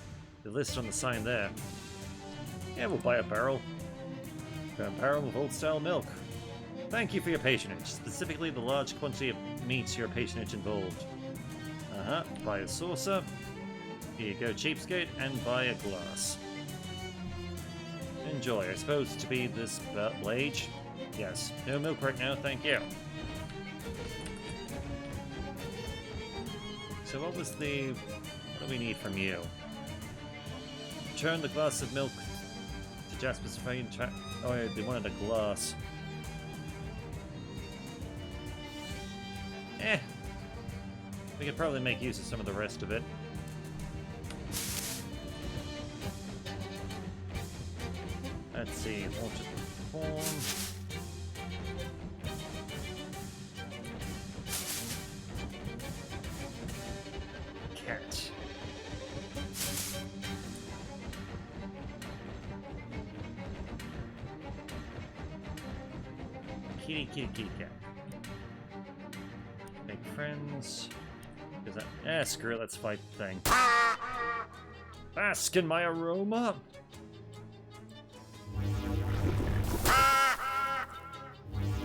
A: The list on the sign there. Yeah, we'll buy a barrel. A barrel of old-style milk. Thank you for your patronage, specifically the large quantity of meat your patronage involved. Buy a saucer. Here you go, cheapskate, and buy a glass. Enjoy. I suppose to be this wage? Yes. No milk right now, thank you. So what do we need from you? Turn the glass of milk to Jasper's fine chat. Oh yeah, they wanted a glass. We could probably make use of some of the rest of it. Let's see, water corn. Cat. Kitty cat. Make friends. Is that... screw it, let's fight the thing. Bask in my aroma!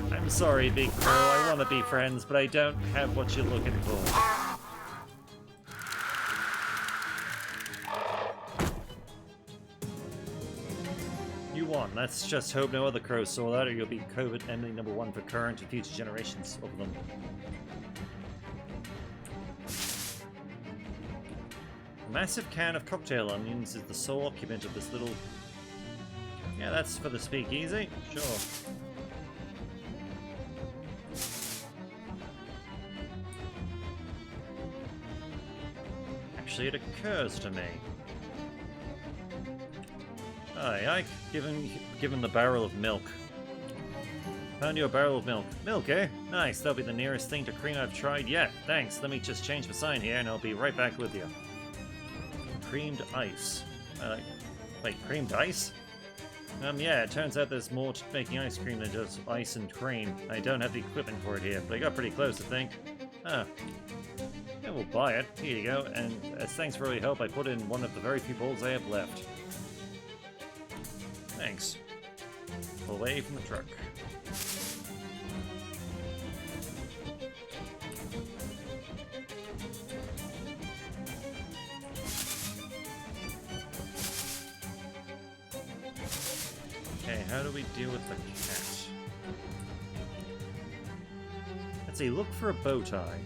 A: I'm sorry, Big Crow, I want to be friends, but I don't have what you're looking for. on, let's just hope no other crows saw that, or you'll be COVID enemy #1 for current and future generations of them. A massive can of cocktail onions is the sole occupant of this little... Yeah, that's for the speakeasy. Sure. Actually, it occurs to me. Aye, Ike, give him the barrel of milk. Found you a barrel of milk. Milk, eh? Nice, that'll be the nearest thing to cream I've tried yet. Thanks, let me just change the sign here and I'll be right back with you. Creamed ice. Wait, creamed ice? Yeah, it turns out there's more to making ice cream than just ice and cream. I don't have the equipment for it here, but I got pretty close, I think. Ah. Yeah, we'll buy it. Here you go, and as thanks for all your help, I put in one of the very few bowls I have left. Thanks. Pull away from the truck. Okay, how do we deal with the cat? Let's see, look for a bow tie.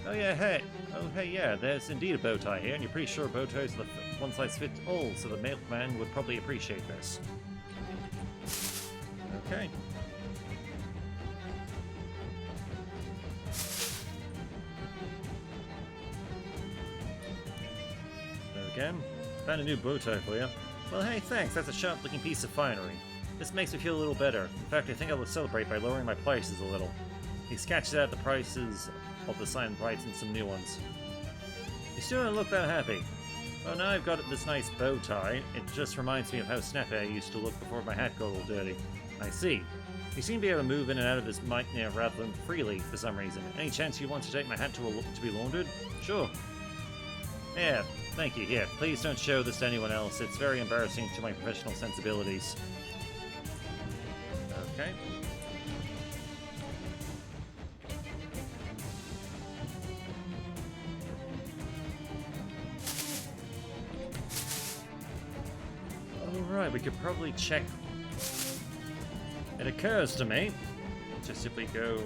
A: Oh yeah, hey. Oh hey, yeah, there's indeed a bow tie here, and you're pretty sure bow ties are the one-size-fits-all, so the milkman would probably appreciate this. Okay. So again, found a new bow tie for you. Well, hey, thanks. That's a sharp-looking piece of finery. This makes me feel a little better. In fact, I think I will celebrate by lowering my prices a little. He sketched out the prices of the signed bites and some new ones. You still don't look that happy. Well, now I've got this nice bow tie. It just reminds me of how snappy I used to look before my hat got all dirty. I see. You seem to be able to move in and out of this nightmare rather than freely for some reason. Any chance you want to take my hat to be laundered? Sure. Yeah, thank you. Here, please don't show this to anyone else. It's very embarrassing to my professional sensibilities. Okay. Alright, we could probably check. It occurs to me, just if we go...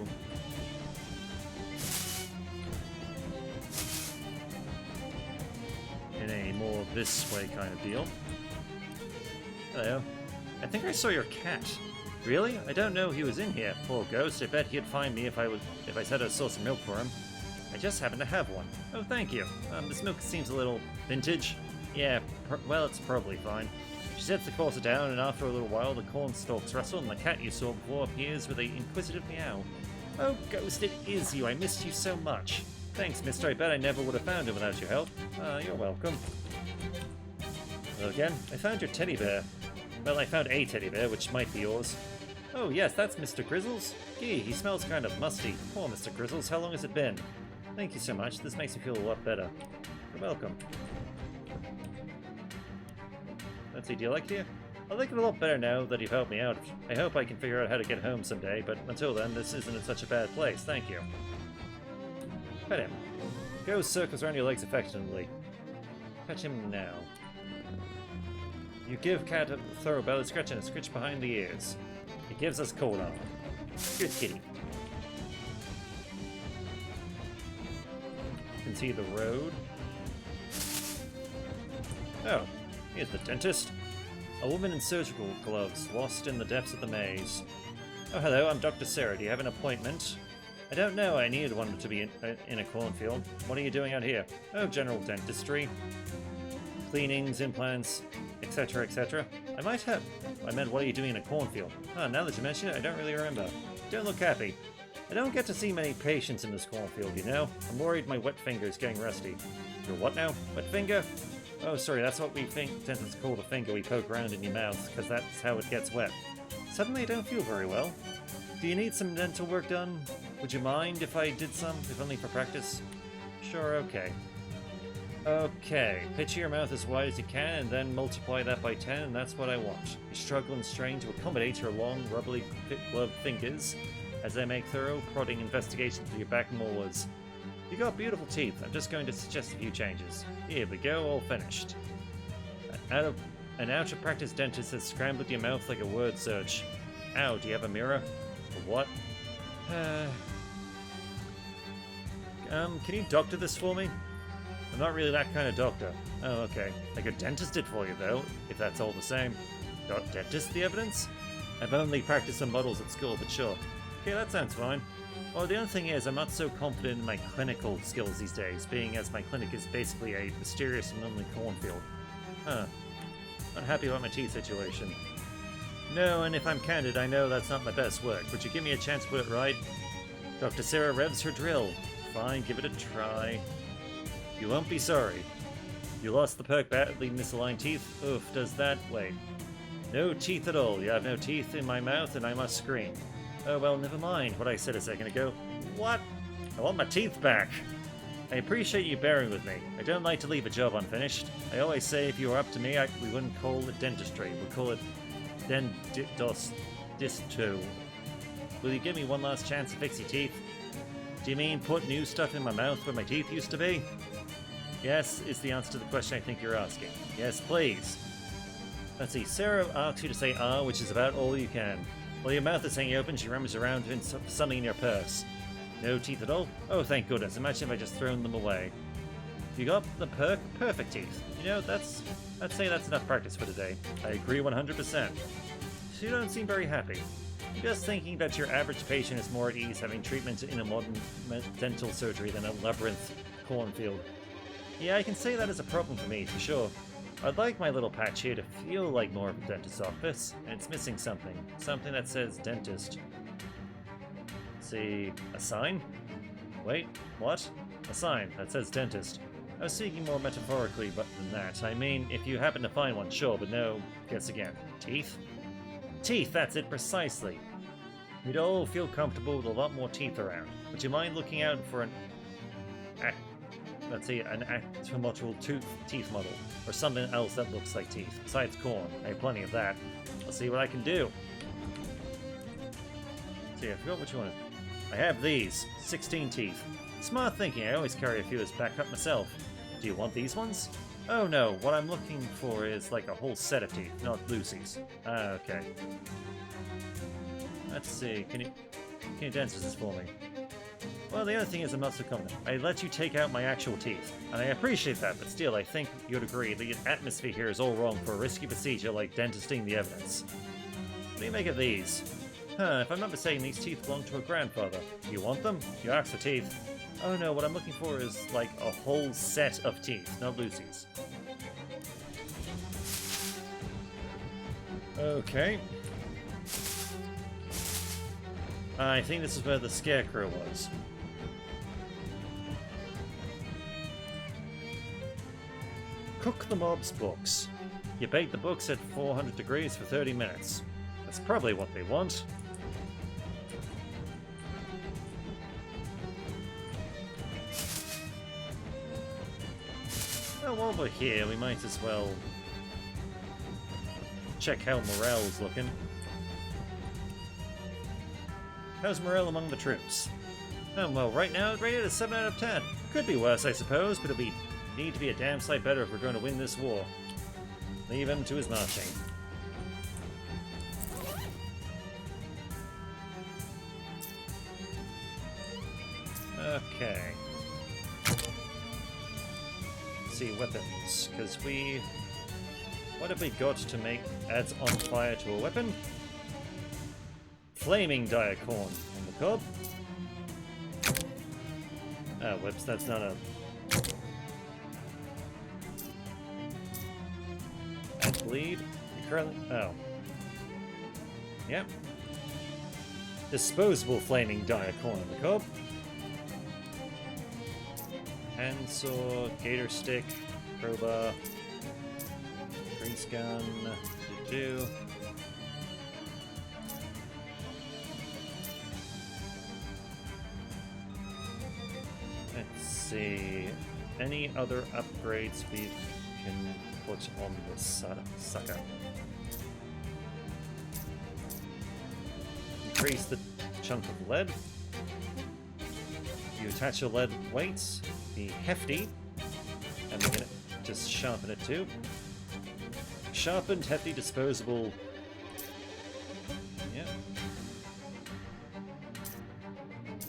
A: in a more this way kind of deal. Hello. I think I saw your cat. Really? I don't know he was in here. Poor ghost. I bet he'd find me if I said I saw some milk for him. I just happen to have one. Oh, thank you. This milk seems a little vintage. Yeah, well, it's probably fine. She sets the courser down, and after a little while, the corn stalks rustle, and the cat you saw before appears with an inquisitive meow. Oh, Ghost, it is you. I missed you so much. Thanks, mister. I bet I never would have found him without your help. You're welcome. Well, again, I found your teddy bear. Well, I found a teddy bear, which might be yours. Oh, yes, that's Mr. Grizzles. Gee, he smells kind of musty. Poor Mr. Grizzles, how long has it been? Thank you so much. This makes me feel a lot better. You're welcome. Let's see, do you like it here? I like it a lot better now that you've helped me out. I hope I can figure out how to get home someday, but until then, this isn't such a bad place. Thank you. Pet him. Go circles around your legs affectionately. Pet him now. You give cat a thorough belly scratch and a scritch behind the ears. It gives us cold on. Good kitty. You can see the road. Oh, here's the dentist. A woman in surgical gloves, lost in the depths of the maze. Oh, hello, I'm Dr. Sarah. Do you have an appointment? I don't know. I needed one to be in a cornfield. What are you doing out here? Oh, general dentistry. Cleanings, implants, etc., etc. I meant, what are you doing in a cornfield? Oh, now that you mention it, I don't really remember. Don't look happy. I don't get to see many patients in this cornfield, you know? I'm worried my wet finger is getting rusty. Your what now? Wet finger? Oh, sorry, that's what we think dentists call the finger we poke around in your mouth, because that's how it gets wet. Suddenly I don't feel very well. Do you need some dental work done? Would you mind if I did some, if only for practice? Sure, okay. Okay, picture your mouth as wide as you can, and then multiply that by 10, and that's what I want. You struggle and strain to accommodate your long, rubbly, gloved fingers as they make thorough, prodding investigations of your back molars. You got beautiful teeth. I'm just going to suggest a few changes. Here we go, all finished. An out-of-practice dentist has scrambled your mouth like a word search. Ow, do you have a mirror? Or what? Can you doctor this for me? I'm not really that kind of doctor. Oh, okay. Like a dentist did for you, though, if that's all the same. Dentist the evidence? I've only practiced some models at school, but sure. Okay, that sounds fine. Well, the only thing is, I'm not so confident in my clinical skills these days, being as my clinic is basically a mysterious and lonely cornfield. Huh. Not happy about my teeth situation. No, and if I'm candid, I know that's not my best work. Would you give me a chance to put it right? Dr. Sarah revs her drill. Fine, give it a try. You won't be sorry. You lost the perk badly misaligned teeth? Oof, does that? Wait. No teeth at all. You have no teeth in my mouth and I must scream. Oh well, never mind what I said a second ago. What? I want my teeth back. I appreciate you bearing with me. I don't like to leave a job unfinished. I always say if you were up to me, we wouldn't call it dentistry. We'd call it disto. Will you give me one last chance to fix your teeth? Do you mean put new stuff in my mouth where my teeth used to be? Yes, is the answer to the question I think you're asking. Yes, please. Let's see, Sarah asks you to say ah, which is about all you can. While your mouth is hanging open, she rummaged around in something in your purse. No teeth at all? Oh, thank goodness. Imagine if I just thrown them away. You got the perk? Perfect teeth. You know, I'd say that's enough practice for today. I agree 100%. You don't seem very happy. I'm just thinking that your average patient is more at ease having treatment in a modern dental surgery than a labyrinth cornfield. Yeah, I can say that is a problem for me, for sure. I'd like my little patch here to feel like more of a dentist's office, and it's missing something. Something that says dentist. See, a sign? Wait, what? A sign that says dentist. I was speaking more metaphorically than that. I mean, if you happen to find one, sure, but no. Guess again. Teeth? Teeth, that's it precisely. We'd all feel comfortable with a lot more teeth around. Would you mind looking out for an anatomical teeth model, or something else that looks like teeth, besides corn? I have plenty of that. I'll see what I can do. See, I forgot which one. I have these. 16 teeth. Smart thinking, I always carry a few as backup myself. Do you want these ones? Oh no, what I'm looking for is like a whole set of teeth, not Lucy's. Ah, okay. Let's see, can you dance with this for me? Well, the other thing is I'm not so confident. I let you take out my actual teeth, and I appreciate that, but still, I think you'd agree the atmosphere here is all wrong for a risky procedure like dentisting the evidence. What do you make of these? Huh, if I'm not mistaken, these teeth belong to a grandfather. You want them? You asked for teeth. Oh no, what I'm looking for is like a whole set of teeth, not Lucy's. Okay. I think this is where the scarecrow was. Cook the mob's books. You bake the books at 400 degrees for 30 minutes. That's probably what they want. Well, while we're here, we might as well check how morale's looking. How's morale among the troops? Oh, well, right now, it's rated a 7 out of 10. Could be worse, I suppose, but it'll need to be a damn sight better if we're going to win this war. Leave him to his marching. Okay. Let's see, weapons, because what have we got to make adds on fire to a weapon? Flaming diacorn on the cob. Oh, whoops, that's not a... Add bleed. You currently... Oh. Yep. Disposable flaming diacorn on the cob. Handsaw, gator stick, crowbar, grease gun, do. Let's see, any other upgrades we can put on this sucker? Increase the chunk of lead. You attach your lead weights, be hefty, and we're gonna just sharpen it too. Sharpened, hefty, disposable. Yeah.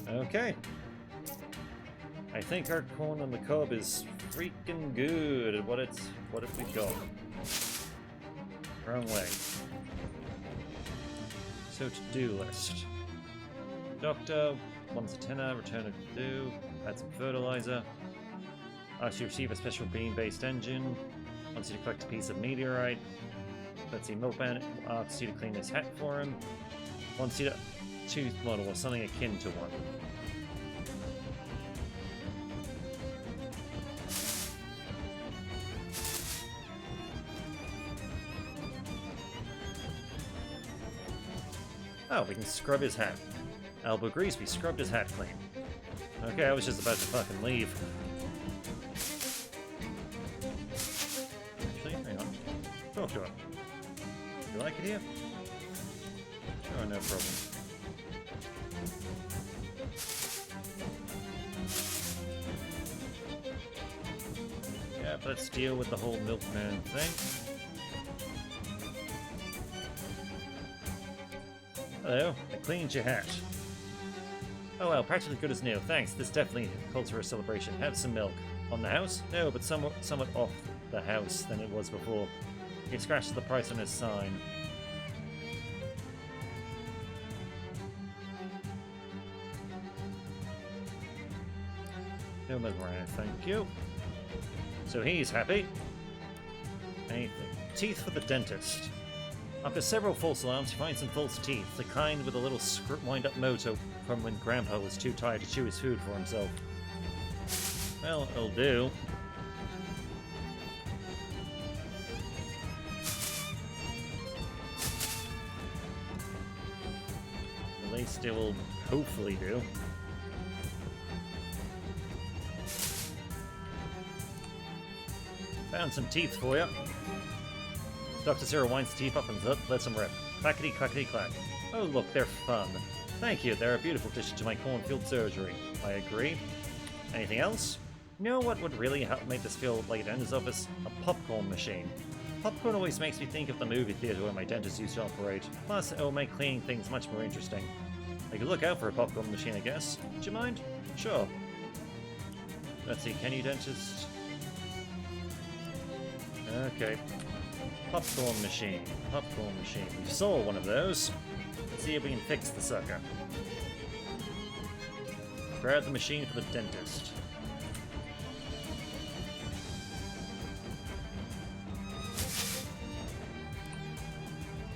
A: Okay. I think our corn on the cob is freaking good. What have we got? Wrong way. So to-do list. Doctor wants a tenner, return a to-do, add some fertilizer. Asks you to receive a special beam-based engine. Wants you to collect a piece of meteorite. Let's see, Milkman asks you to clean his hat for him. Wants you to tooth model or something akin to one. Oh, we can scrub his hat. Alba agrees we scrubbed his hat clean. Okay, I was just about to fucking leave. Actually, hang on. Talk to him. You like it here? Sure, no problem. Yeah, let's deal with the whole milkman thing. Hello, I cleaned your hat. Oh well, practically good as new. Thanks, this definitely calls for a celebration. Have some milk. On the house? No, but somewhat off the house than it was before. He scratched the price on his sign. No milk around, thank you. So he's happy. Anything. Teeth for the dentist. After several false alarms, you find some false teeth, the kind with a little wind-up motor from when Grandpa was too tired to chew his food for himself. Well, it'll do. At least it will hopefully do. Found some teeth for you. Dr. Sarah winds the teeth up and lets them rip. Clackety clackety clack. Oh look, they're fun. Thank you, they're a beautiful addition to my cornfield surgery. I agree. Anything else? You know what would really help make this feel like a dentist's office? A popcorn machine. Popcorn always makes me think of the movie theater where my dentist used to operate. Plus, it will make cleaning things much more interesting. I could look out for a popcorn machine, I guess. Do you mind? Sure. Let's see, can you, dentist? Okay. Popcorn machine. Popcorn machine. We saw one of those. Let's see if we can fix the sucker. Grab the machine for the dentist.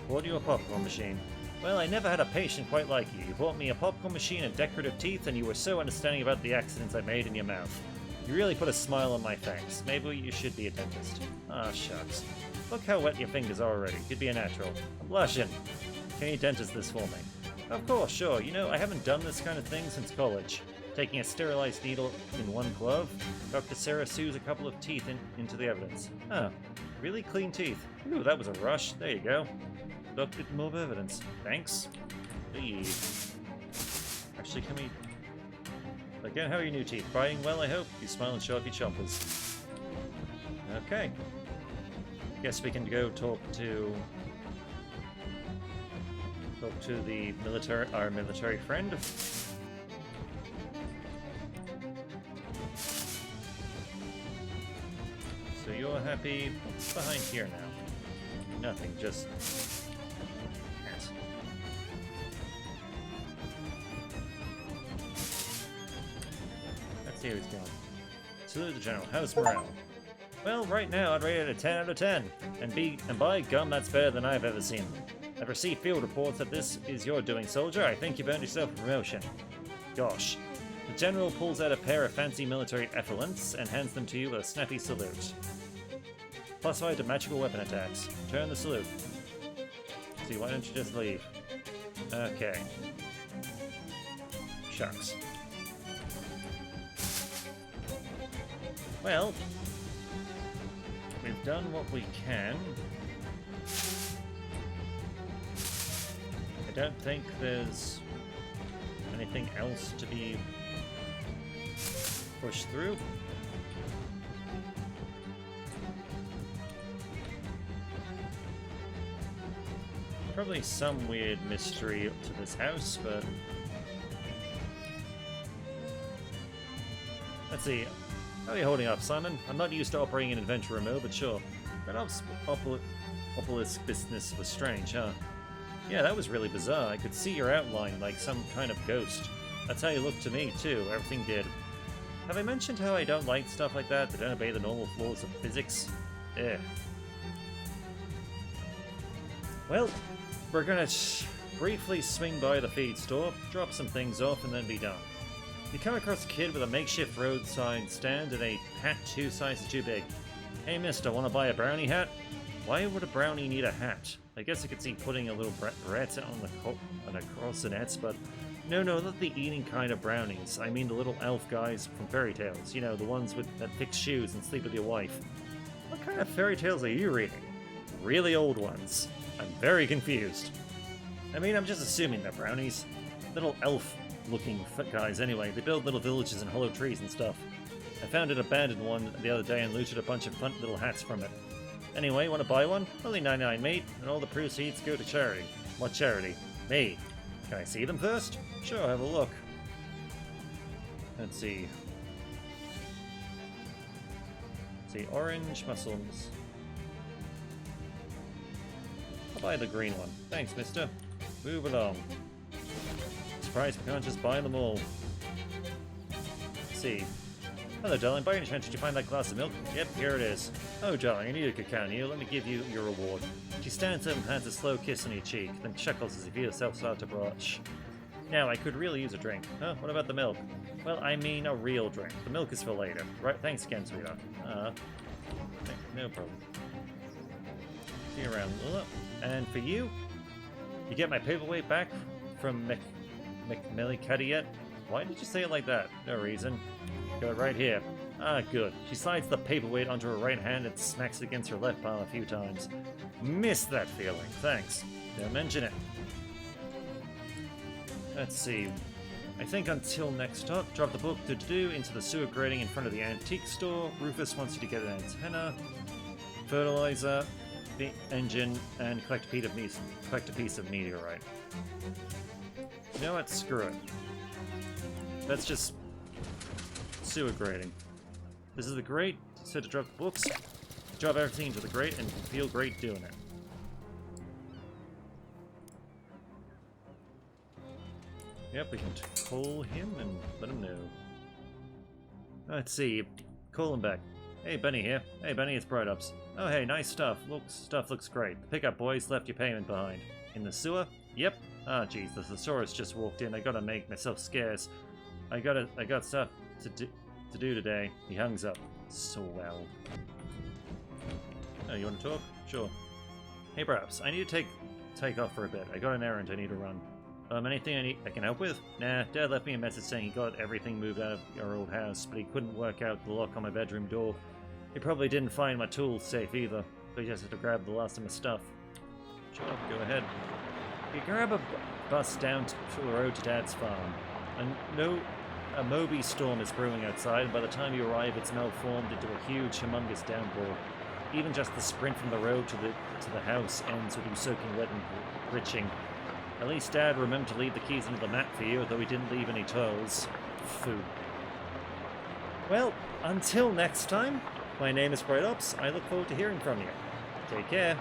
A: Bought you a popcorn machine. Well, I never had a patient quite like you. You bought me a popcorn machine and decorative teeth, and you were so understanding about the accidents I made in your mouth. You really put a smile on my face. Maybe you should be a dentist. Ah, shucks. Look how wet your fingers are already. You'd be a natural. I'm blushing. Can you dentist this for me? Of course, sure. You know, I haven't done this kind of thing since college. Taking a sterilized needle in one glove, Dr. Sarah sews a couple of teeth into the evidence. Oh, really clean teeth. Ooh, that was a rush. There you go. Looked at more evidence. Thanks. Leave. Actually, can we... Again, how are your new teeth? Biting well, I hope? You smile and show off your chompers. Okay. Guess we can go talk to the military, our military friend. So you're happy. What's behind here now? Nothing, just cat. Let's see how he's going. Salute the general. How's morale? Well, right now I'd rate it a 10 out of 10. And by gum, that's better than I've ever seen. I've received field reports that this is your doing, soldier. I think you've earned yourself a promotion. Gosh. The general pulls out a pair of fancy military effluents and hands them to you with a snappy salute. +5 to magical weapon attacks. Return the salute. See, why don't you just leave? Okay. Shucks. Well, we've done what we can. I don't think there's anything else to be pushed through. Probably some weird mystery to this house, but... Let's see. How are you holding up, Simon? I'm not used to operating in adventure mode, but sure. Red Obelisk business was strange, huh? Yeah, that was really bizarre. I could see your outline like some kind of ghost. That's how you looked to me, too. Everything did. Have I mentioned how I don't like stuff like that don't obey the normal laws of physics? Eh. Well, we're gonna briefly swing by the feed store, drop some things off, and then be done. You come across a kid with a makeshift roadside stand and a hat 2 sizes too big. Hey mister, wanna buy a brownie hat? Why would a brownie need a hat? I guess I could see putting a little barrette on a croissant, but no, not the eating kind of brownies. I mean the little elf guys from fairy tales. You know, the ones that fix shoes and sleep with your wife. What kind of fairy tales are you reading? Really old ones. I'm very confused. I mean, I'm just assuming they're brownies. Little elf-looking guys anyway. They build little villages in hollow trees and stuff. I found an abandoned one the other day and looted a bunch of fun little hats from it. Anyway, want to buy one? Only 99 mate, and all the proceeds go to charity. What charity? Me. Can I see them first? Sure, have a look. Let's see. Orange muscles. I'll buy the green one. Thanks, mister. Move along. Surprised we can't just buy them all. Let's see. Hello, darling. By any chance, did you find that glass of milk? Yep, here it is. Oh, darling, I need a cacao here. Let me give you your reward. She stands up and hands a slow kiss on your cheek, then chuckles as if you herself start to blush. Now, I could really use a drink. Huh? What about the milk? Well, I mean a real drink. The milk is for later. Right? Thanks again, sweetheart. No problem. See you around. And for you, you get my paperweight back from McMillicuddy yet? Why did you say it like that? No reason. Got it right here. Ah, good. She slides the paperweight onto her right hand and smacks it against her left palm a few times. Missed that feeling. Thanks. Don't mention it. Let's see. I think until next stop, drop the book to-do into the sewer grating in front of the antique store. Rufus wants you to get an antenna, fertilizer, the engine, and collect a piece of meteorite. You know what? Screw it. That's just sewer grating. This is the grate. Said to drop the books. Drop everything into the grate and feel great doing it. Yep, we can call him and let him know. Let's see. Call him back. Hey, Benny here. Hey, Benny, it's Bright Ups. Oh, hey, nice stuff. Stuff looks great. The pickup boys left your payment behind. In the sewer? Yep. Ah, jeez, the thesaurus just walked in. I gotta make myself scarce. I got stuff to do today. He hangs up. Swell. Oh, you want to talk? Sure. Hey, Braps, I need to take off for a bit. I got an errand I need to run. Anything I can help with? Nah, Dad left me a message saying he got everything moved out of our old house, but he couldn't work out the lock on my bedroom door. He probably didn't find my tools safe either, so he just had to grab the last of my stuff. Sure, go ahead. You grab a bus down to the road to Dad's farm. A Moby storm is brewing outside, and by the time you arrive, it's malformed into a huge, humongous downpour. Even just the sprint from the road to the house ends with you soaking wet and retching. At least Dad remembered to leave the keys under the mat for you, though he didn't leave any toes. Foo. Well, until next time, my name is Bright Ops. I look forward to hearing from you. Take care.